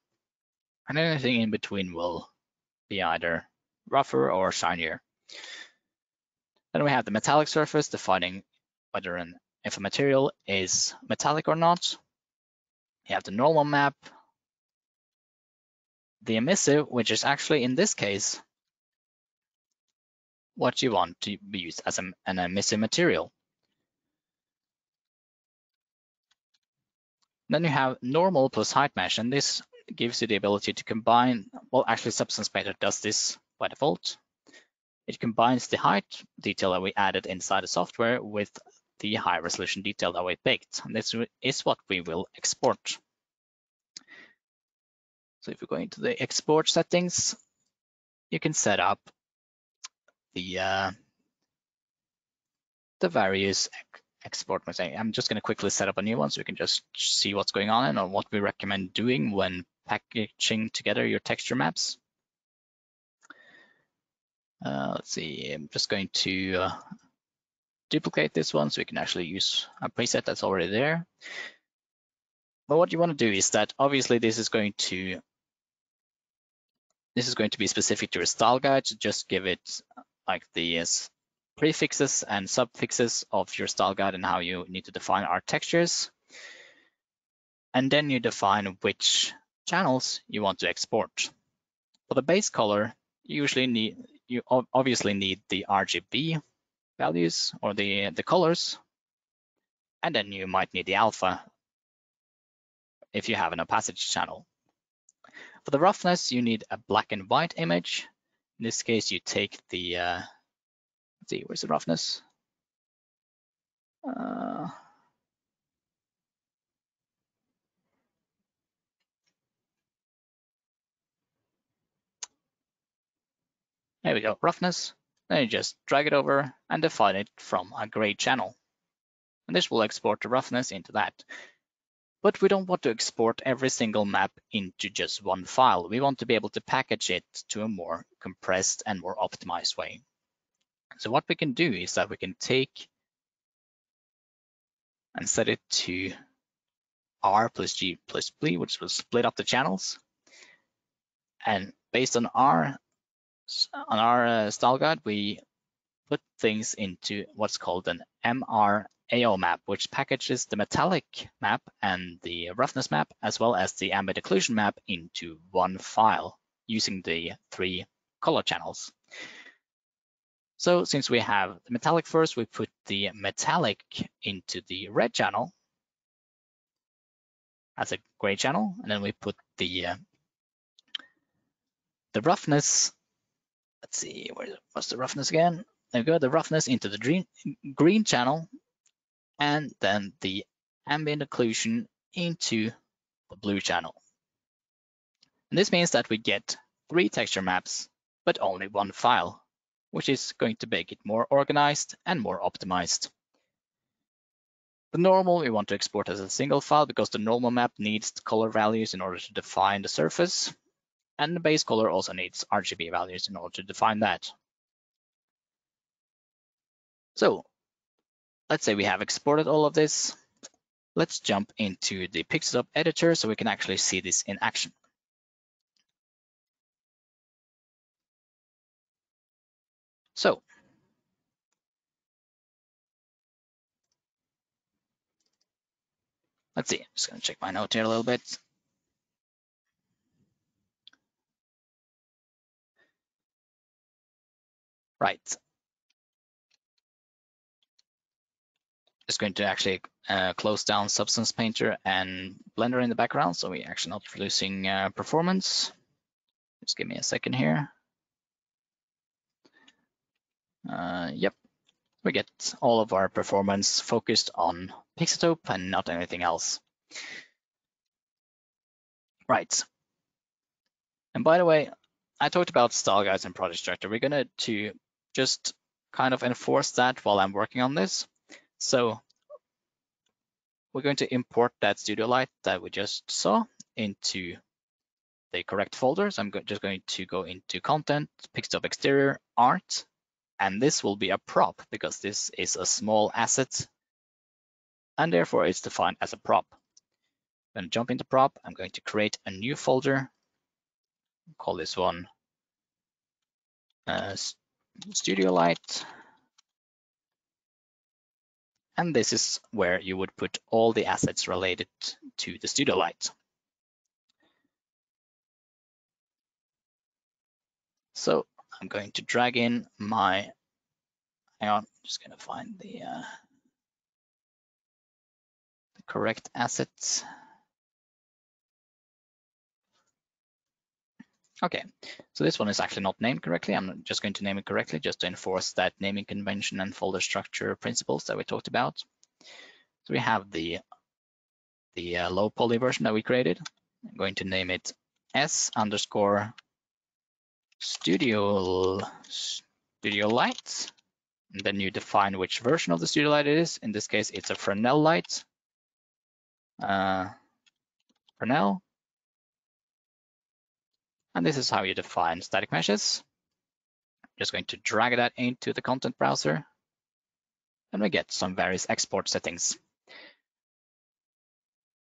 And anything in between will be either rougher or shinier. Then we have the metallic surface defining whether if a material is metallic or not. You have the normal map, the emissive, which is actually in this case what you want to be used as an emissive material. Then you have normal plus height mesh, and this gives you the ability to combine, well, actually Substance Painter does this by default. It combines the height detail that we added inside the software with the high resolution detail that we picked. And this is what we will export. So if we go into the export settings, you can set up the various export. I'm just going to quickly set up a new one so you can just see what's going on and what we recommend doing when packaging together your texture maps. Let's see, I'm just going to duplicate this one so we can actually use a preset that's already there. But what you want to do is that obviously this is going to be specific to your style guide. So just give it like the prefixes and suffixes of your style guide and how you need to define our textures. And then you define which channels you want to export. For the base color, you obviously need the RGB values or the colors, and then you might need the alpha if you have an opacity channel. For the roughness, you need a black and white image. In this case, you take the, let's see, where's the roughness? There we go, roughness. Then you just drag it over and define it from a gray channel. And this will export the roughness into that. But we don't want to export every single map into just one file. We want to be able to package it to a more compressed and more optimized way. So what we can do is that we can take and set it to R plus G plus B, which will split up the channels. And based on our style guide, we put things into what's called an MRAO map, which packages the metallic map and the roughness map, as well as the ambient occlusion map into one file using the 3 color channels. So since we have the metallic first, we put the metallic into the red channel as a gray channel, and then we put the roughness. Let's see, what's the roughness again? Then go the roughness into the green channel, and then the ambient occlusion into the blue channel. And this means that we get 3 texture maps, but only 1 file, which is going to make it more organized and more optimized. The normal we want to export as a single file because the normal map needs the color values in order to define the surface, and the base color also needs RGB values in order to define that. So let's say we have exported all of this. Let's jump into the Pixelop editor so we can actually see this in action. So let's see, I'm just going to check my note here a little bit. Right. Just going to actually close down Substance Painter and Blender in the background, so we're actually not losing performance. Just give me a second here. Yep, we get all of our performance focused on Pixelop and not anything else. Right. And by the way, I talked about style guides and project structure. We're going to just kind of enforce that while I'm working on this. So we're going to import that studio light that we just saw into the correct folders. I'm just going to go into content, Pixelop exterior, art, and this will be a prop because this is a small asset and therefore it's defined as a prop. I'm going to jump into prop. I'm going to create a new folder, call this one studio light. And this is where you would put all the assets related to the studio light. So I'm going to drag in my, hang on, I'm just going to find the correct assets. Okay, so this one is actually not named correctly. I'm just going to name it correctly just to enforce that naming convention and folder structure principles that we talked about. So we have the low poly version that we created. I'm going to name it S_studio light. And then you define which version of the studio light it is. In this case, it's a Fresnel light. Fresnel. And this is how you define static meshes. Just going to drag that into the content browser. And we get some various export settings.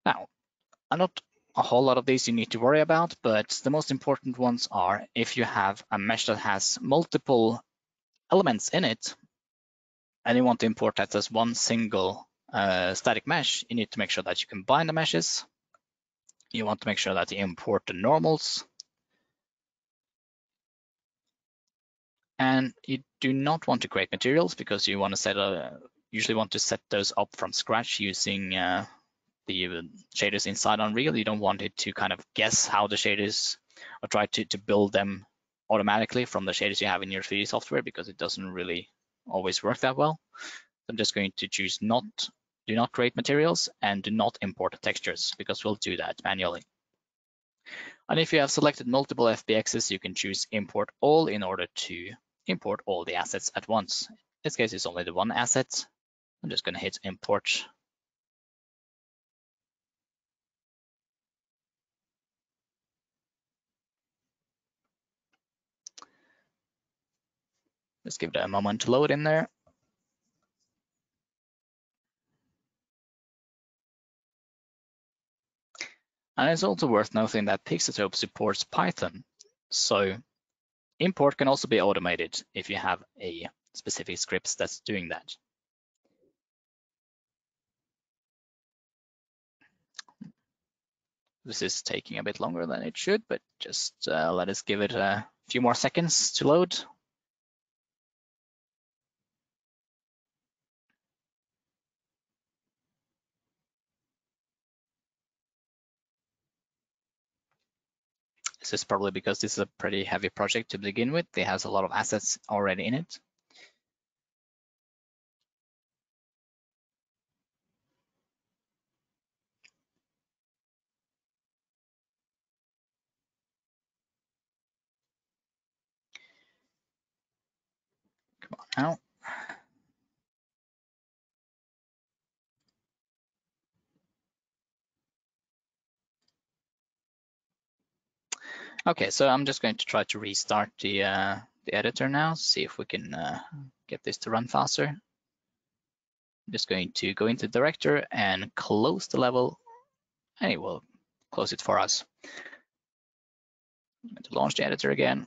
Now, not a whole lot of these you need to worry about, but the most important ones are if you have a mesh that has multiple elements in it, and you want to import that as one single static mesh, you need to make sure that you combine the meshes. You want to make sure that you import the normals. And you do not want to create materials because you want to usually want to set those up from scratch using the shaders inside Unreal. You don't want it to kind of guess how the shaders or try to build them automatically from the shaders you have in your 3D software because it doesn't really always work that well. So I'm just going to choose do not create materials and do not import textures because we'll do that manually. And if you have selected multiple FBXs, you can choose import all in order to import all the assets at once. In this case, it's only the one asset. I'm just going to hit import. Just give it a moment to load in there. And it's also worth noting that Pixelop supports Python. So import can also be automated if you have a specific script that's doing that. This is taking a bit longer than it should, but just let us give it a few more seconds to load. This is probably because this is a pretty heavy project to begin with. It has a lot of assets already in it. now. Okay, so I'm just going to try to restart the editor now, see if we can get this to run faster. I'm just going to go into director and close the level, and it will close it for us. I'm going to launch the editor again.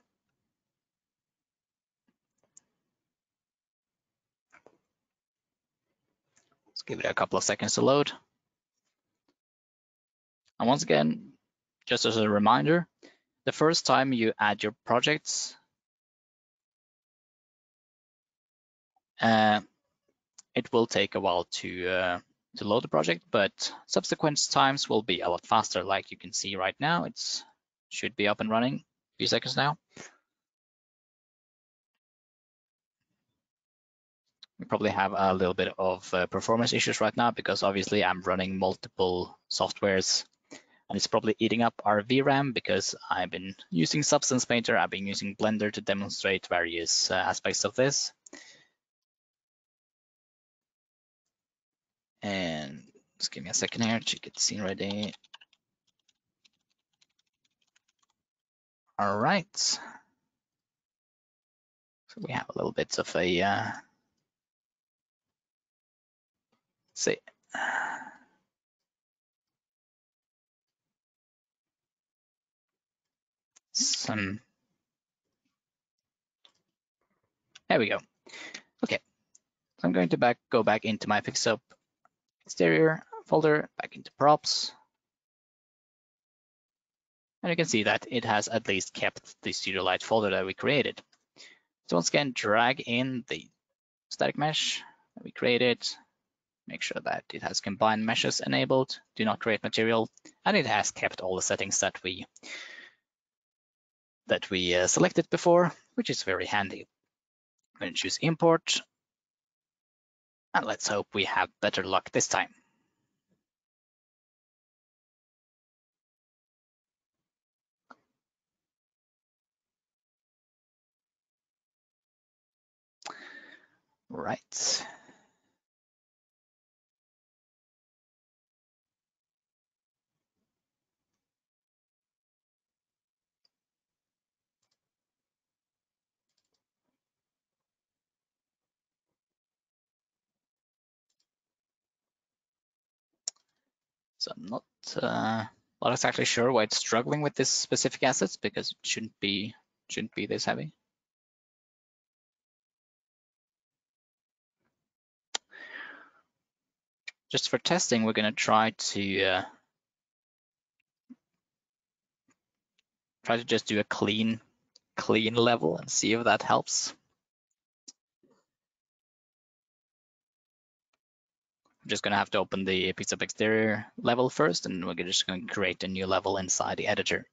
Let's give it a couple of seconds to load. And once again, just as a reminder, the first time you add your projects, it will take a while to load the project, but subsequent times will be a lot faster. Like you can see right now, it should be up and running a few seconds now. We probably have a little bit of performance issues right now because obviously I'm running multiple softwares and it's probably eating up our VRAM because I've been using Substance Painter, I've been using Blender to demonstrate various aspects of this. And just give me a second here to get the scene ready. All right. So we have a little bit of a, see. There we go. Okay, so I'm going to go back into my fix-up exterior folder, back into props. And you can see that it has at least kept the Studio Light folder that we created. So once again, drag in the static mesh that we created, make sure that it has combined meshes enabled, do not create material, and it has kept all the settings that we selected before, which is very handy. I'm going to choose import, and let's hope we have better luck this time. Right. So I'm not exactly sure why it's struggling with this specific assets because it shouldn't be this heavy. Just for testing, we're going to try to just do a clean level and see if that helps. I'm just going to have to open the Pixel Exterior level first, and we're just going to create a new level inside the editor.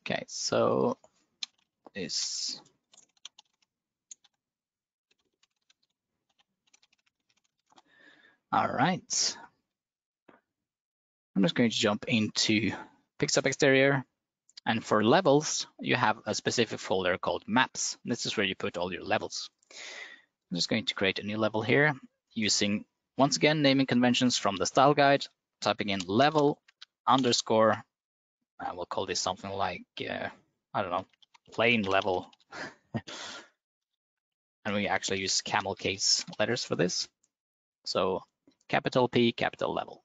Okay, so this. All right. I'm just going to jump into Pixel Exterior. And for levels, you have a specific folder called maps. This is where you put all your levels. I'm just going to create a new level here using, once again, naming conventions from the style guide, typing in level underscore, we'll call this something like, I don't know, plain level. And we actually use camel case letters for this. So capital P, capital level.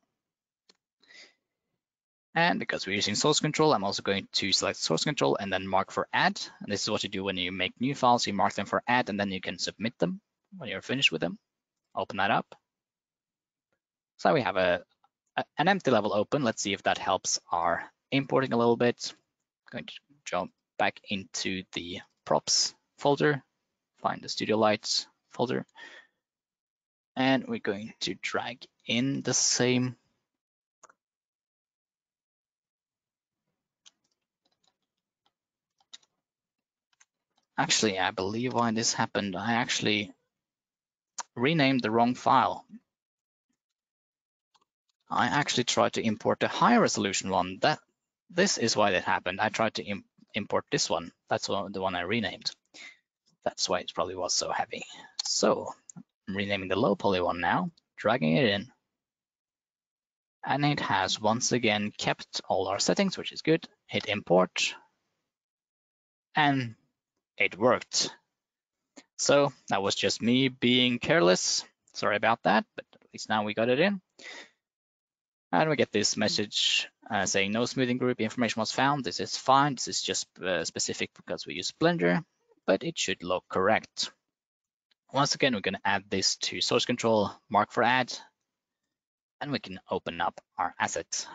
And because we're using source control, I'm also going to select source control and then mark for add. And this is what you do when you make new files. You mark them for add, and then you can submit them when you're finished with them. Open that up. So we have an empty level open. Let's see if that helps our importing a little bit. I'm going to jump back into the props folder, find the Studio Lights folder, and we're going to drag in the same. Actually, I believe why this happened. I actually renamed the wrong file. I actually tried to import a higher resolution one. this is why that happened. I tried to import this one. That's the one I renamed. That's why it probably was so heavy. So I'm renaming the low poly one now, dragging it in. And it has once again kept all our settings, which is good. Hit import, and it worked. So that was just me being careless. Sorry about that, but at least now we got it in. And we get this message saying no smoothing group information was found. This is fine. This is just specific because we use Blender, but it should look correct. Once again, we're going to add this to source control, mark for add, and we can open up our asset.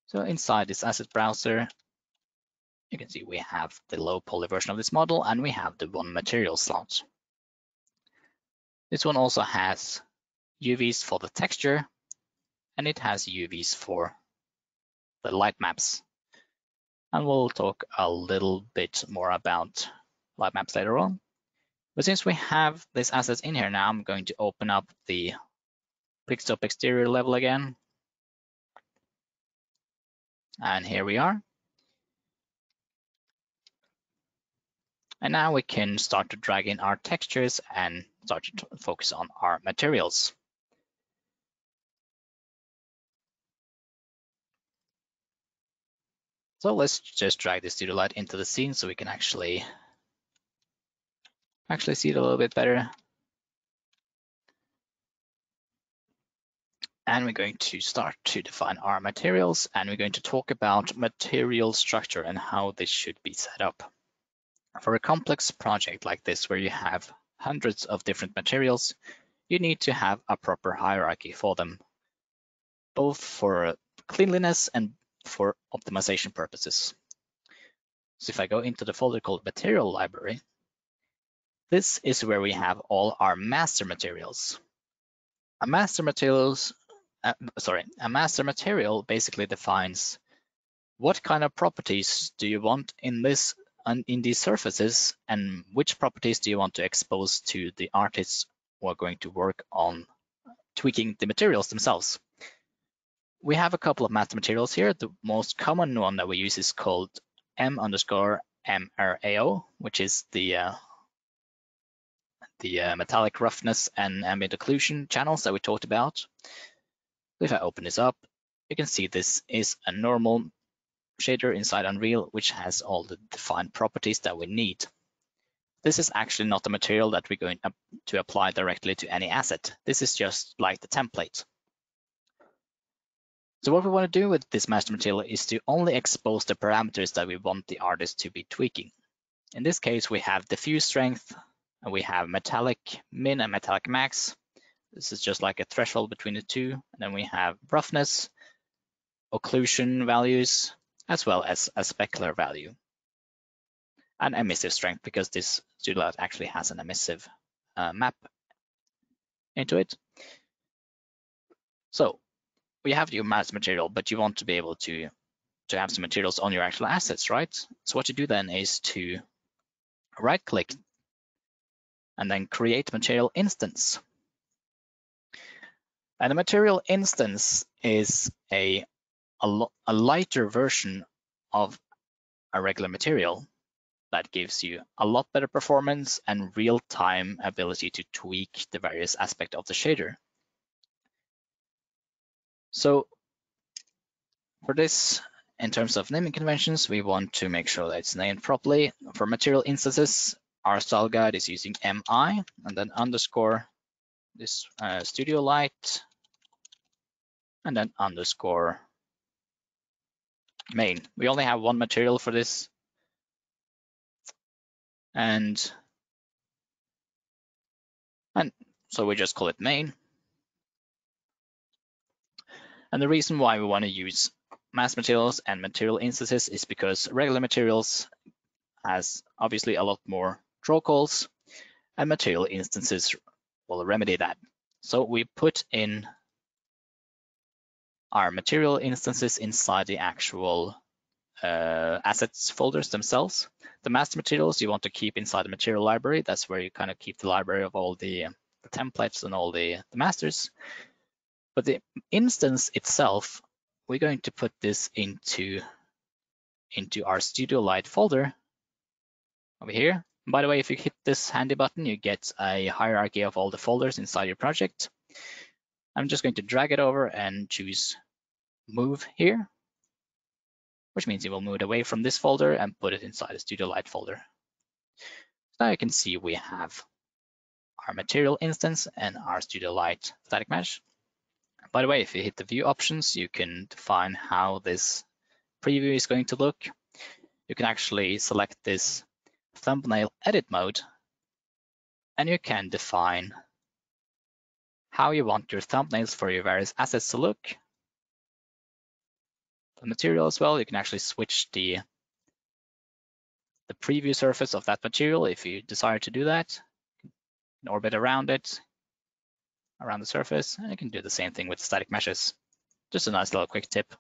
So inside this asset browser, you can see we have the low poly version of this model, and we have the one material slot. This one also has UVs for the texture, and it has UVs for the light maps. And we'll talk a little bit more about light maps later on. But since we have this asset in here now, I'm going to open up the Quickstop exterior level again. And here we are. And now we can start to drag in our textures and start to focus on our materials. So let's just drag the studio light into the scene so we can actually see it a little bit better. And we're going to start to define our materials, and we're going to talk about material structure and how this should be set up. For a complex project like this, where you have hundreds of different materials, you need to have a proper hierarchy for them, both for cleanliness and for optimization purposes. So if I go into the folder called Material Library, this is where we have all our master materials. A master material basically defines what kind of properties do you want in these surfaces, and which properties do you want to expose to the artists who are going to work on tweaking the materials themselves. We have a couple of master materials here. The most common one that we use is called M_MRAO, which is the metallic roughness and ambient occlusion channels that we talked about. If I open this up, you can see this is a normal shader inside Unreal, which has all the defined properties that we need. This is actually not a material that we're going to apply directly to any asset. This is just like the template. So what we want to do with this master material is to only expose the parameters that we want the artist to be tweaking. In this case, we have diffuse strength, and we have metallic min and metallic max. This is just like a threshold between the two. And then we have roughness, occlusion values, as well as a specular value. And emissive strength, because this studio light actually has an emissive map into it. So we have your master material, but you want to be able to have some materials on your actual assets, right? So what you do then is to right-click and then create material instance. And a material instance is a lighter version of a regular material that gives you a lot better performance and real-time ability to tweak the various aspects of the shader. So for this, in terms of naming conventions, we want to make sure that it's named properly. For material instances, our style guide is using MI and then underscore this studio light and then underscore main. We only have one material for this. And so we just call it main. And the reason why we want to use mass materials and material instances is because regular materials has obviously a lot more draw calls, and material instances will remedy that. So we put in our material instances inside the actual assets folders themselves. The master materials you want to keep inside the material library. That's where you kind of keep the library of all the templates and all the masters. But the instance itself we're going to put this into our Studio Light folder over here. By the way, if you hit this handy button, you get a hierarchy of all the folders inside your project. I'm just going to drag it over and choose Move here, which means it will move it away from this folder and put it inside the Studio Light folder. So now you can see we have our material instance and our Studio Light static mesh. By the way, if you hit the view options, you can define how this preview is going to look. You can actually select this thumbnail edit mode, and you can define how you want your thumbnails for your various assets to look. The material as well, you can actually switch the preview surface of that material if you desire to do that. You can orbit around it, around the surface, and you can do the same thing with static meshes. Just a nice little quick tip.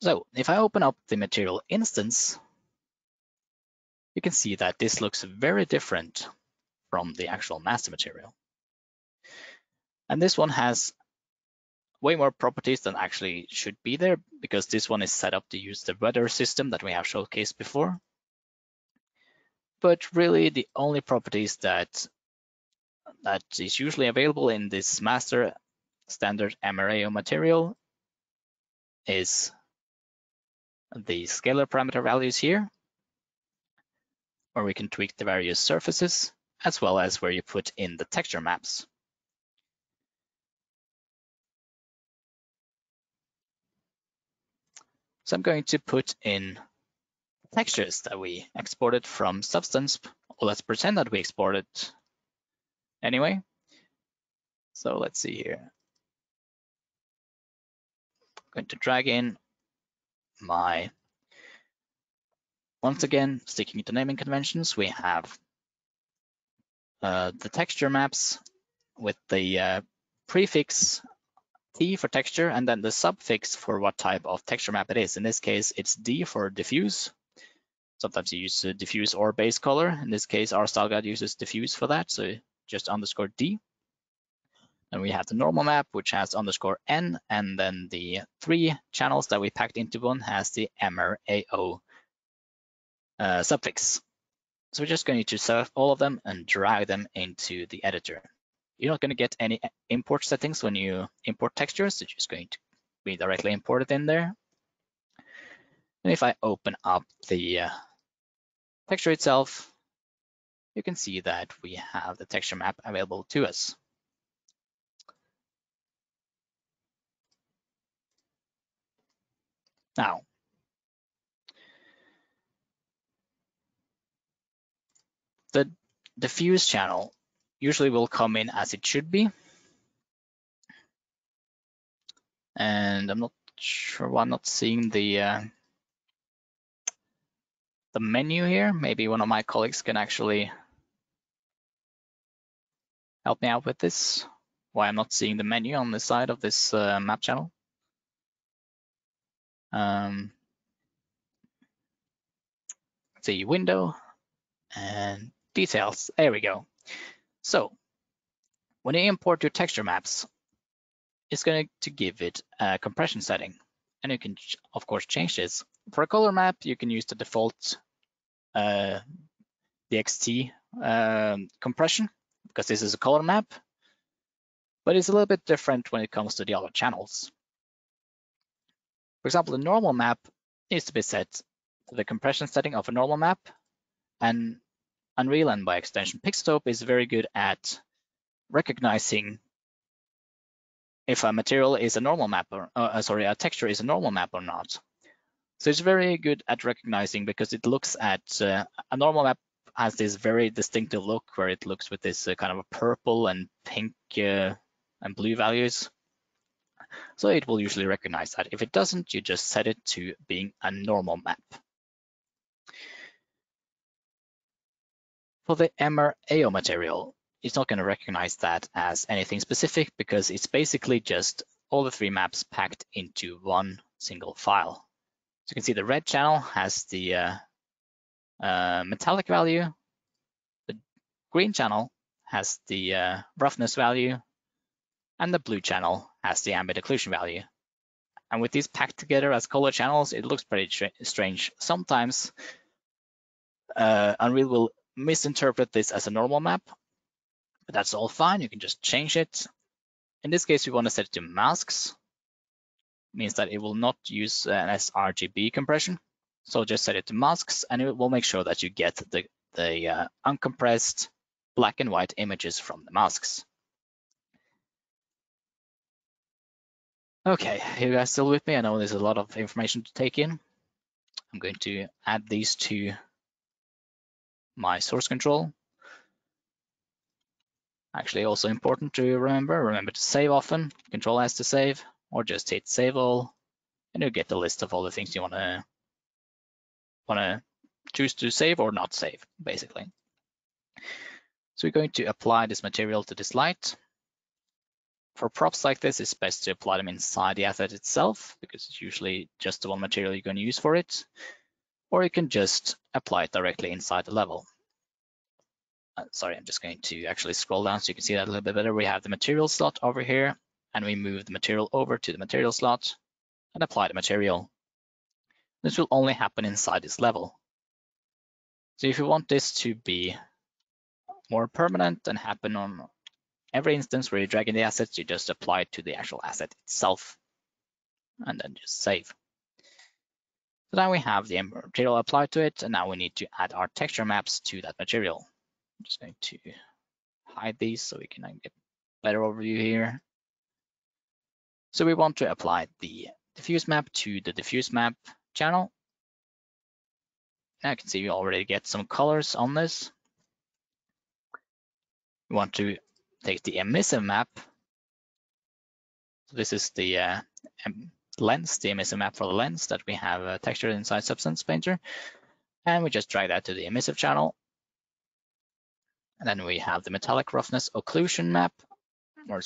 So if I open up the material instance, you can see that this looks very different from the actual master material. And this one has way more properties than actually should be there, because this one is set up to use the weather system that we have showcased before. But really the only properties that is usually available in this master standard MRAO material is the scalar parameter values here, where we can tweak the various surfaces, as well as where you put in the texture maps. So I'm going to put in textures that we exported from Substance. Well, let's pretend that we exported anyway. So let's see here. I'm going to drag in my, once again, sticking to naming conventions, we have the texture maps with the prefix T for texture, and then the suffix for what type of texture map it is. In this case, it's D for diffuse. Sometimes you use diffuse or base color. In this case, our style guide uses diffuse for that, so just underscore D. And we have the normal map, which has underscore N, and then the 3 channels that we packed into one has the MRAO suffix. So we're just going to select all of them and drag them into the editor. You're not going to get any import settings when you import textures. It's just going to be directly imported in there. And if I open up the texture itself, you can see that we have the texture map available to us. Now, the diffuse channel usually will come in as it should be. And I'm not sure why I'm not seeing the menu here. Maybe one of my colleagues can actually help me out with this. Why I'm not seeing the menu on the side of this map channel. Let's see, window and details. There we go. So when you import your texture maps, it's going to give it a compression setting. And you can, of course, change this. For a color map, you can use the default DXT compression, because this is a color map. But it's a little bit different when it comes to the other channels. For example, the normal map needs to be set to the compression setting of a normal map, and Unreal, and by extension Pixeltope, is very good at recognizing if a material is a normal map, or a texture is a normal map or not. So it's very good at recognizing, because it looks at a normal map has this very distinctive look where it looks with this kind of a purple and pink and blue values. So it will usually recognize that. If it doesn't, you just set it to being a normal map. For the MRAO material, it's not going to recognize that as anything specific, because it's basically just all the 3 maps packed into one single file. So you can see the red channel has the metallic value. The green channel has the roughness value. and the blue channel has the ambient occlusion value. And with these packed together as color channels, it looks pretty strange. Sometimes Unreal will misinterpret this as a normal map, but that's all fine. You can just change it. In this case, we want to set it to masks. Means that it will not use an sRGB compression. So just set it to masks, and it will make sure that you get the uncompressed black and white images from the masks. Okay, you guys still with me? I know there's a lot of information to take in. I'm going to add these to my source control. Actually, also important to remember to save often. Control S to save, or just hit save all, and you'll get the list of all the things you want to choose to save or not save, basically. So we're going to apply this material to this light. For props like this, it's best to apply them inside the asset itself, because it's usually just the one material you're going to use for it. Or you can just apply it directly inside the level. Sorry, I'm just going to actually scroll down so you can see that a little bit better. We have the material slot over here, and we move the material over to the material slot and apply the material. This will only happen inside this level. So if you want this to be more permanent and happen on every instance where you're dragging the assets, you just apply it to the actual asset itself and then just save. So now we have the material applied to it, and now we need to add our texture maps to that material. I'm just going to hide these so we can get a better overview here. So we want to apply the diffuse map to the diffuse map channel. Now you can see we already get some colors on this. We want to take the emissive map. So this is the lens, the emissive map for the lens that we have textured inside Substance Painter. And we just drag that to the emissive channel. And then we have the metallic roughness occlusion map, where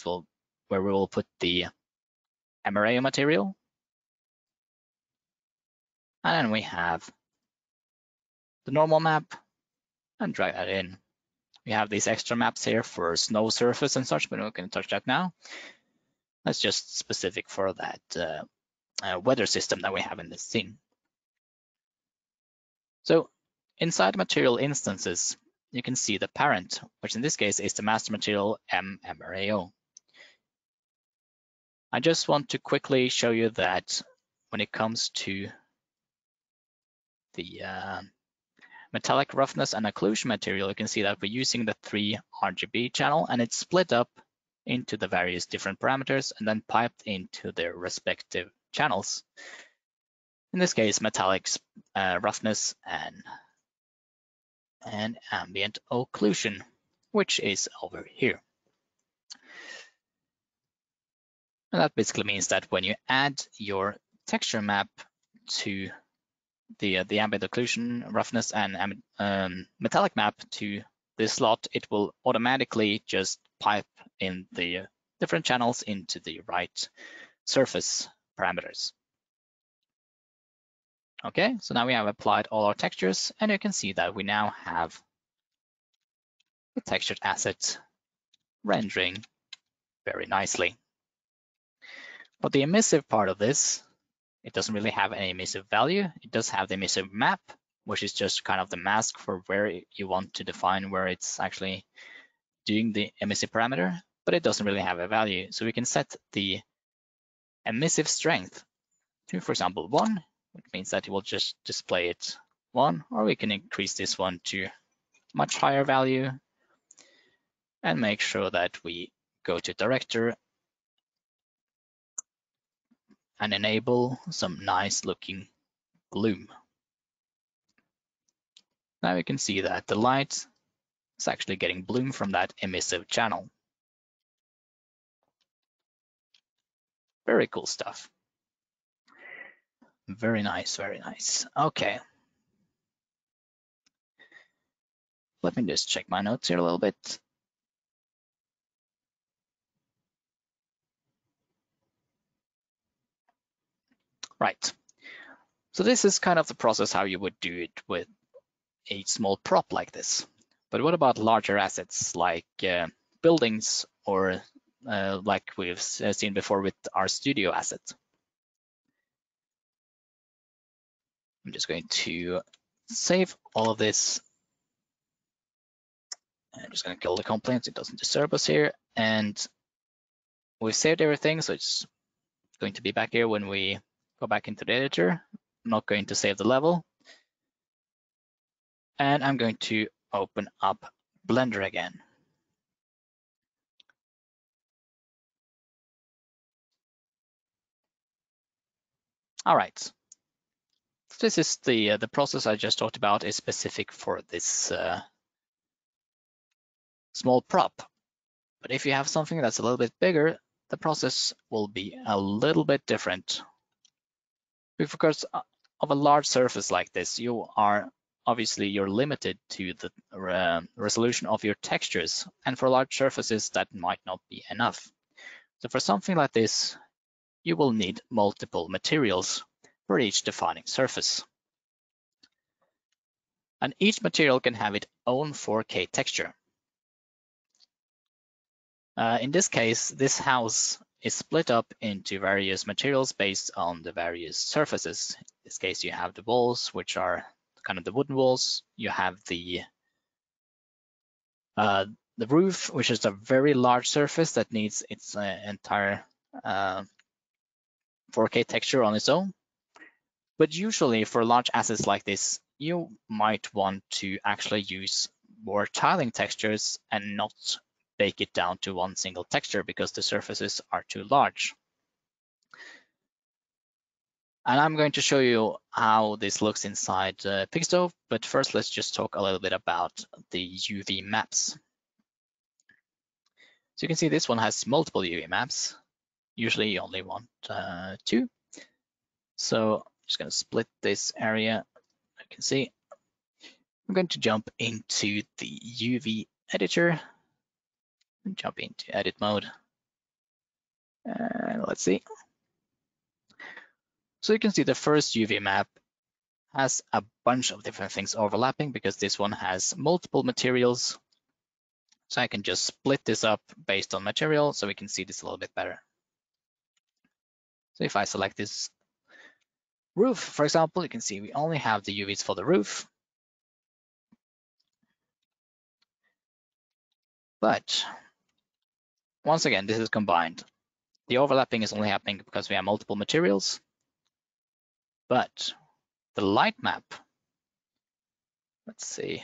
we will put the Amarillo material. And then we have the normal map and drag that in. We have these extra maps here for snow surface and such, but we're not going to touch that now. That's just specific for that weather system that we have in this scene. So inside material instances, you can see the parent, which in this case is the master material Amarillo. I just want to quickly show you that when it comes to the metallic roughness and occlusion material, you can see that we're using the 3 RGB channel, and it's split up into the various different parameters and then piped into their respective channels. In this case, metallic roughness and ambient occlusion, which is over here. And that basically means that when you add your texture map to the ambient occlusion, roughness, and metallic map to this slot, it will automatically just pipe in the different channels into the right surface parameters. Okay, so now we have applied all our textures, and you can see that we now have the textured asset rendering very nicely. But the emissive part of this, it doesn't really have any emissive value. It does have the emissive map, which is just kind of the mask for where you want to define where it's actually doing the emissive parameter, but it doesn't really have a value. So we can set the emissive strength to, for example, 1, which means that it will just display it 1, or we can increase this one to much higher value and make sure that we go to director and enable some nice looking gloom. Now we can see that the light is actually getting bloom from that emissive channel. Very cool stuff. Very nice, very nice. Okay. Let me just check my notes here a little bit. Right. So this is kind of the process how you would do it with a small prop like this. But what about larger assets like buildings or like we've seen before with our studio asset. I'm just going to save all of this. I'm just going to kill the complaints. It doesn't disturb us here. And we've saved everything, so it's going to be back here when we go back into the editor. I'm not going to save the level. And I'm going to open up Blender again. All right. This is the process I just talked about is specific for this small prop. But if you have something that's a little bit bigger, the process will be a little bit different. Because of a large surface like this, you're limited to the resolution of your textures. And for large surfaces, that might not be enough. So for something like this, you will need multiple materials for each defining surface. And each material can have its own 4K texture. In this case, this house is split up into various materials based on the various surfaces. In this case, you have the walls, which are kind of the wooden walls. You have the roof, which is a very large surface that needs its entire 4K texture on its own. But usually for large assets like this, you might want to actually use more tiling textures and not bake it down to one single texture because the surfaces are too large. And I'm going to show you how this looks inside Pixstove, but first let's just talk a little bit about the UV maps. So you can see this one has multiple UV maps. Usually you only want 2. So I'm just going to split this area. You can see I'm going to jump into the UV editor and jump into edit mode. And let's see. So you can see the first UV map has a bunch of different things overlapping because this one has multiple materials. So I can just split this up based on material so we can see this a little bit better. So if I select this roof, for example, you can see we only have the UVs for the roof. But once again, this is combined. The overlapping is only happening because we have multiple materials. But the light map, let's see.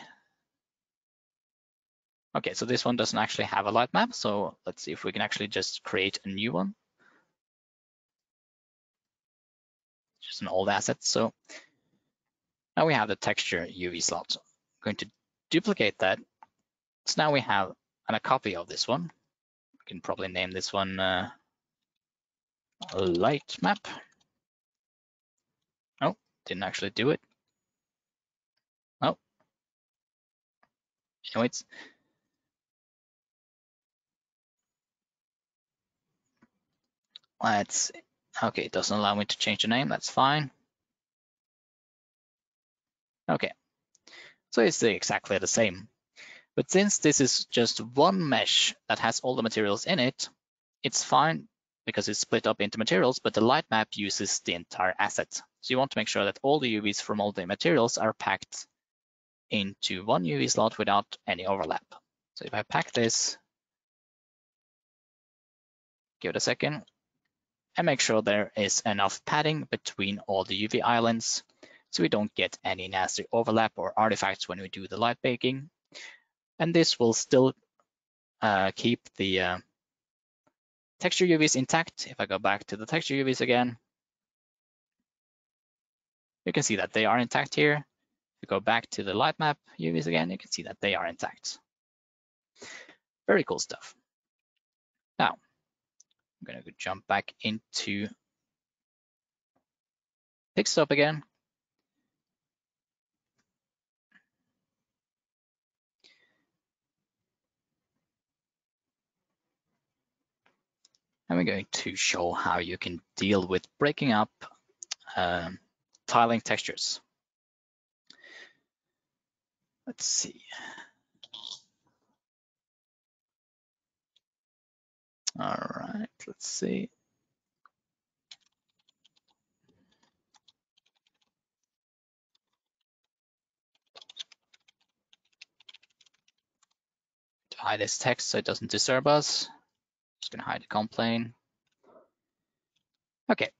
Okay, so this one doesn't actually have a light map. So let's see if we can actually just create a new one. Just an old asset. So now we have the texture UV slot. I'm going to duplicate that. So now we have a copy of this one. We can probably name this one light map. Oh, didn't actually do it. Oh, anyways. Let's, okay, it doesn't allow me to change the name. That's fine. Okay, so it's exactly the same. But since this is just one mesh that has all the materials in it, it's fine because it's split up into materials, but the light map uses the entire asset. So you want to make sure that all the UVs from all the materials are packed into one UV slot without any overlap. So if I pack this, give it a second, and make sure there is enough padding between all the UV islands so we don't get any nasty overlap or artifacts when we do the light baking. And this will still keep the texture UVs intact. If I go back to the texture UVs again, you can see that they are intact here. If you go back to the light map UVs again, you can see that they are intact. Very cool stuff. Now, I'm going to jump back into Pixstop again. And we're going to show how you can deal with breaking up tiling textures. Let's see. All right, let's see. To hide this text so it doesn't disturb us. Just gonna hide the complaint. Okay.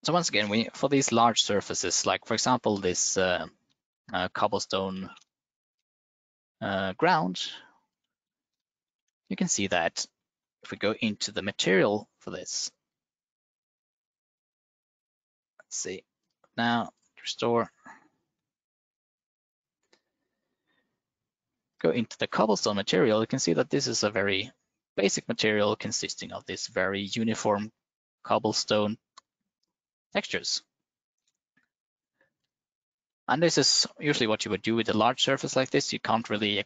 So once again, for these large surfaces, like for example, this cobblestone ground, you can see that if we go into the material for this, let's see, now restore, go into the cobblestone material, you can see that this is a very basic material consisting of this very uniform cobblestone textures. And this is usually what you would do with a large surface like this. You can't really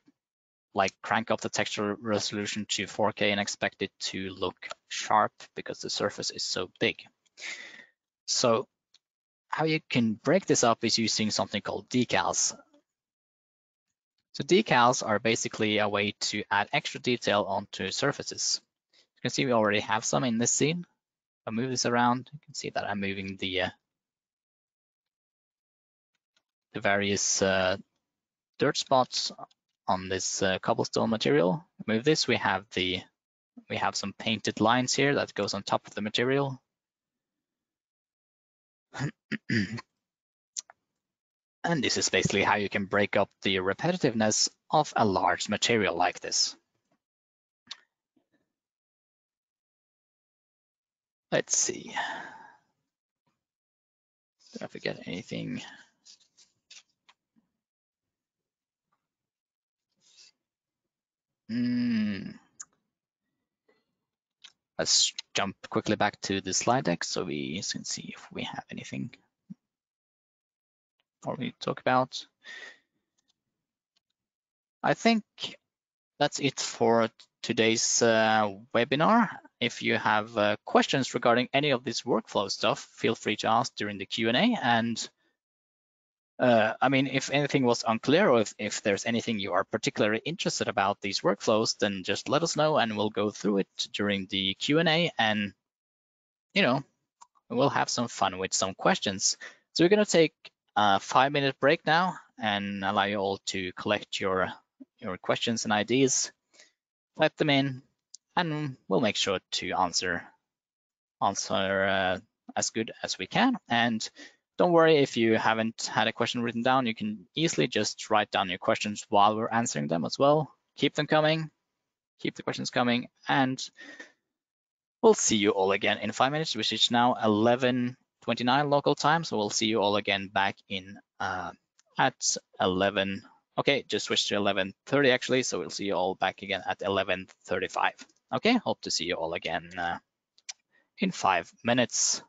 like crank up the texture resolution to 4K and expect it to look sharp because the surface is so big. So how you can break this up is using something called decals. So decals are basically a way to add extra detail onto surfaces. You can see we already have some in this scene. If I move this around, you can see that I'm moving the various dirt spots on this cobblestone material. Move this, we have some painted lines here that goes on top of the material. And this is basically how you can break up the repetitiveness of a large material like this. Let's see. Did I forget anything? Let's jump quickly back to the slide deck so we can see if we have anything or we talk about. I think that's it for today's webinar. If you have questions regarding any of this workflow stuff, feel free to ask during the Q&A. And I mean, if anything was unclear or if there's anything you are particularly interested about these workflows, then just let us know and we'll go through it during the Q&A and, you know, we'll have some fun with some questions. So we're going to take a 5-minute break now and allow you all to collect your questions and ideas, type them in, and we'll make sure to answer as good as we can. And don't worry if you haven't had a question written down, you can easily just write down your questions while we're answering them as well. Keep them coming, keep the questions coming, and we'll see you all again in 5 minutes, which is now 11:29 local time. So we'll see you all again back in at 11. Okay, just switch to 11:30 actually. So we'll see you all back again at 11:35. Okay, hope to see you all again in 5 minutes.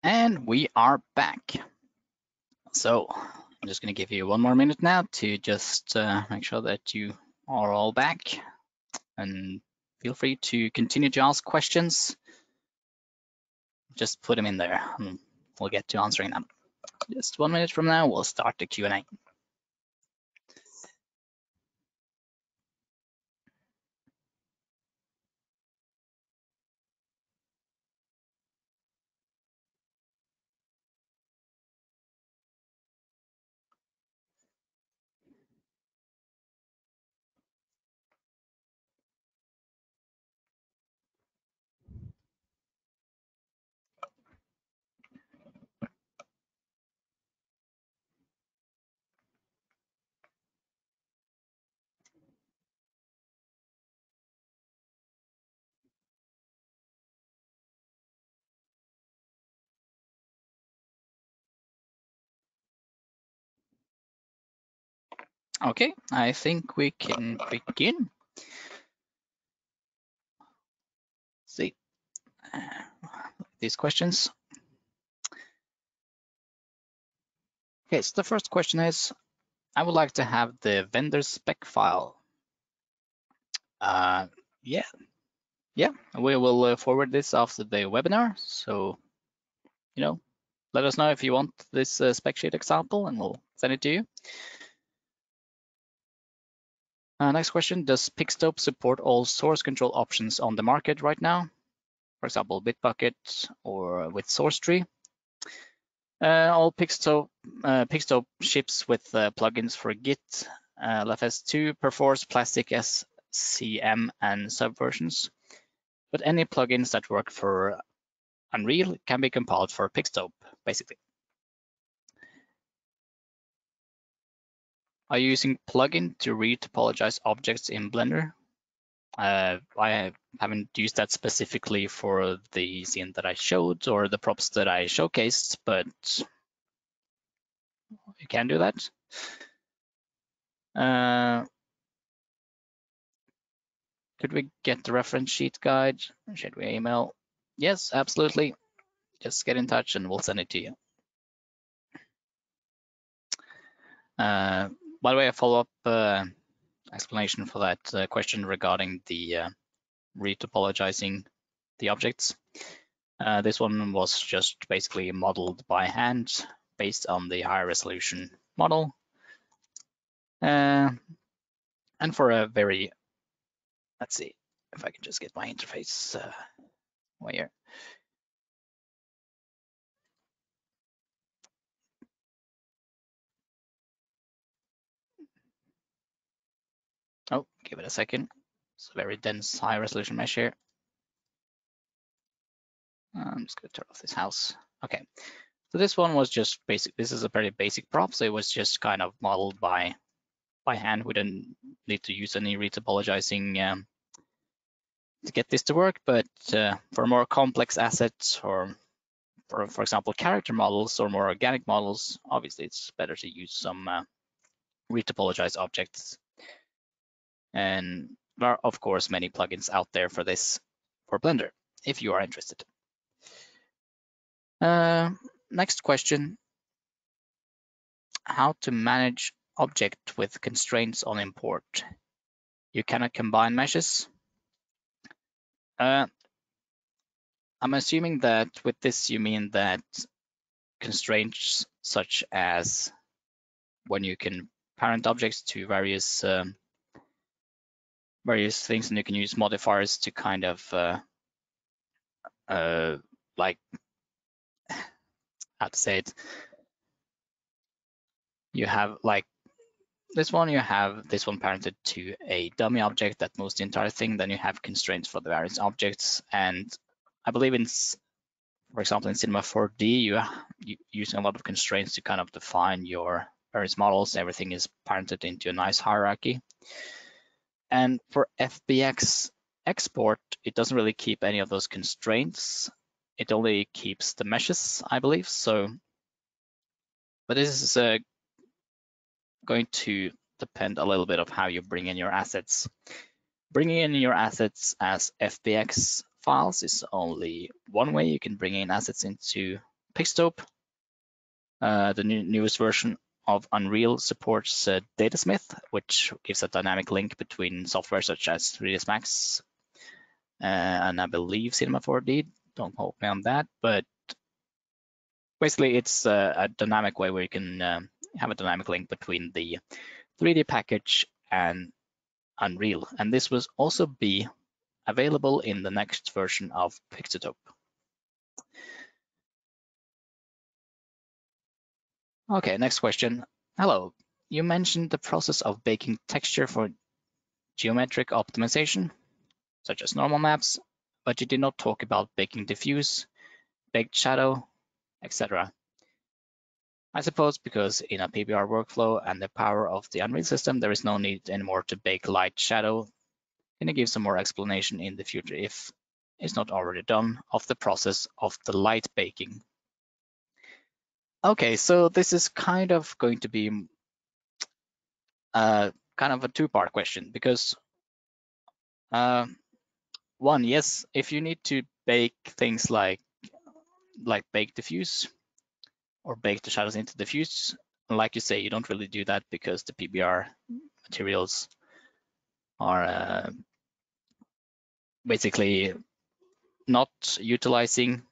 And we are back. So I'm just going to give you one more minute now to just make sure that you are all back, and feel free to continue to ask questions. Just put them in there and we'll get to answering them. Just 1 minute from now, we'll start the Q&A. Okay, I think we can begin. See these questions. Okay, so the first question is, I would like to have the vendor spec file. Yeah, we will forward this after the webinar. So, let us know if you want this spec sheet example and we'll send it to you. Next question, does Pixtope support all source control options on the market right now? For example, Bitbucket or with SourceTree. All Pixtope ships with plugins for Git, LFS2, Perforce, Plastic, SCM, and subversions. But any plugins that work for Unreal can be compiled for Pixtope, basically. Are you using plugin to retopologize objects in Blender? I haven't used that specifically for the scene that I showed or the props that I showcased, but you can do that. Could we get the reference sheet guide? Should we email? Yes, absolutely. Just get in touch and we'll send it to you. By the way, a follow-up explanation for that question regarding the retopologizing the objects. This one was just basically modeled by hand based on the higher resolution model. And for a very, let's see if I can just get my interface way here. Oh, give it a second. It's a very dense high resolution mesh here. I'm just gonna turn off this house. Okay, so this one was just basic. This is a very basic prop, so it was just kind of modeled by hand. We didn't need to use any retopologizing to get this to work, but for more complex assets or for example, character models or more organic models, obviously it's better to use some retopologized objects. And there are, of course, many plugins out there for this for Blender, if you are interested. Next question, how to manage object with constraints on import. You cannot combine meshes. I'm assuming that with this you mean that constraints such as when you can parent objects to various things, and you can use modifiers to kind of like, how to say it, you have like this one, you have this one parented to a dummy object that moves the entire thing, then you have constraints for the various objects. And I believe in, for example, in Cinema 4D, you using a lot of constraints to kind of define your various models. Everything is parented into a nice hierarchy. And for FBX export, it doesn't really keep any of those constraints. It only keeps the meshes, I believe. So, but this is going to depend a little bit of how you bring in your assets. Bringing in your assets as FBX files is only one way you can bring in assets into Pixtope. The newest version of Unreal supports Datasmith, which gives a dynamic link between software such as 3ds Max and I believe Cinema 4D. Don't quote me on that, but basically it's a dynamic way where you can have a dynamic link between the 3D package and Unreal. And this will also be available in the next version of Pixtope. Okay, next question. Hello, you mentioned the process of baking texture for geometric optimization, such as normal maps, but you did not talk about baking diffuse, baked shadow, etc. I suppose because in a PBR workflow and the power of the Unreal system, there is no need anymore to bake light shadow. Can you give some more explanation in the future, if it's not already done, of the process of the light baking? Okay, so this is kind of going to be kind of a two-part question, because one, yes, if you need to bake things like bake diffuse or bake the shadows into diffuse, like you say, you don't really do that because the PBR materials are basically not utilizing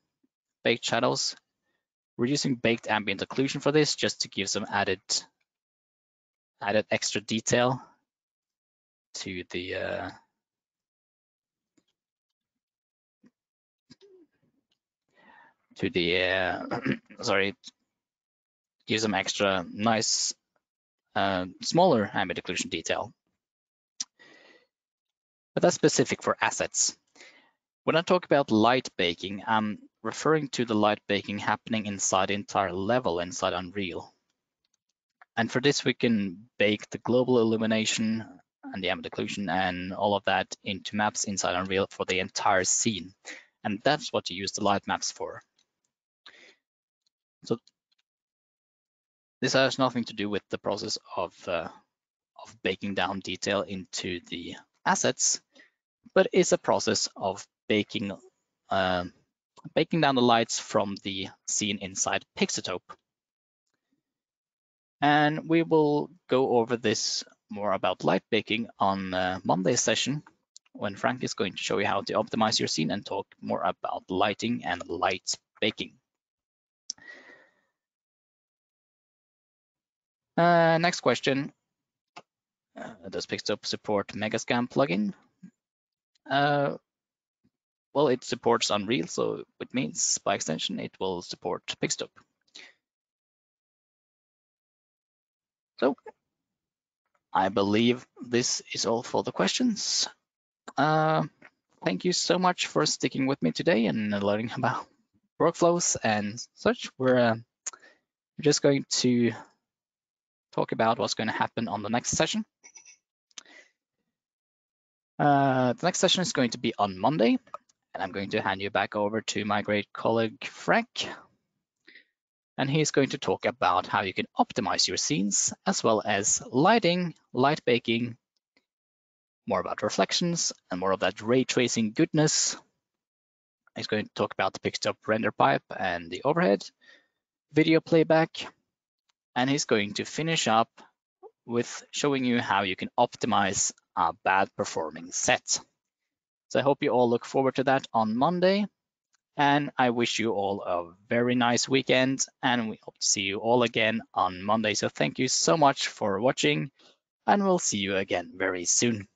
baked shadows. We're using baked ambient occlusion for this, just to give some added extra detail to the sorry, give some extra nice smaller ambient occlusion detail. But that's specific for assets. When I talk about light baking, I'm referring to the light baking happening inside the entire level inside Unreal. And for this, we can bake the global illumination and the ambient occlusion and all of that into maps inside Unreal for the entire scene. And that's what you use the light maps for. So this has nothing to do with the process of baking down detail into the assets, but it's a process of baking down the lights from the scene inside Pixtope. And we will go over this more about light baking on Monday's session, when Frank is going to show you how to optimize your scene and talk more about lighting and light baking. Next question. Does Pixtope support Megascan plugin? Well, it supports Unreal, so it means by extension it will support Pixtope. So I believe this is all for the questions. Thank you so much for sticking with me today and learning about workflows and such. We're just going to talk about what's going to happen on the next session. The next session is going to be on Monday, and I'm going to hand you back over to my great colleague, Frank. And he's going to talk about how you can optimize your scenes, as well as lighting, light baking, more about reflections, and more of that ray tracing goodness. He's going to talk about the Pixtope render pipe and the overhead, video playback, and he's going to finish up with showing you how you can optimize a bad performing set. So I hope you all look forward to that on Monday, and I wish you all a very nice weekend, and we hope to see you all again on Monday. So thank you so much for watching, and we'll see you again very soon.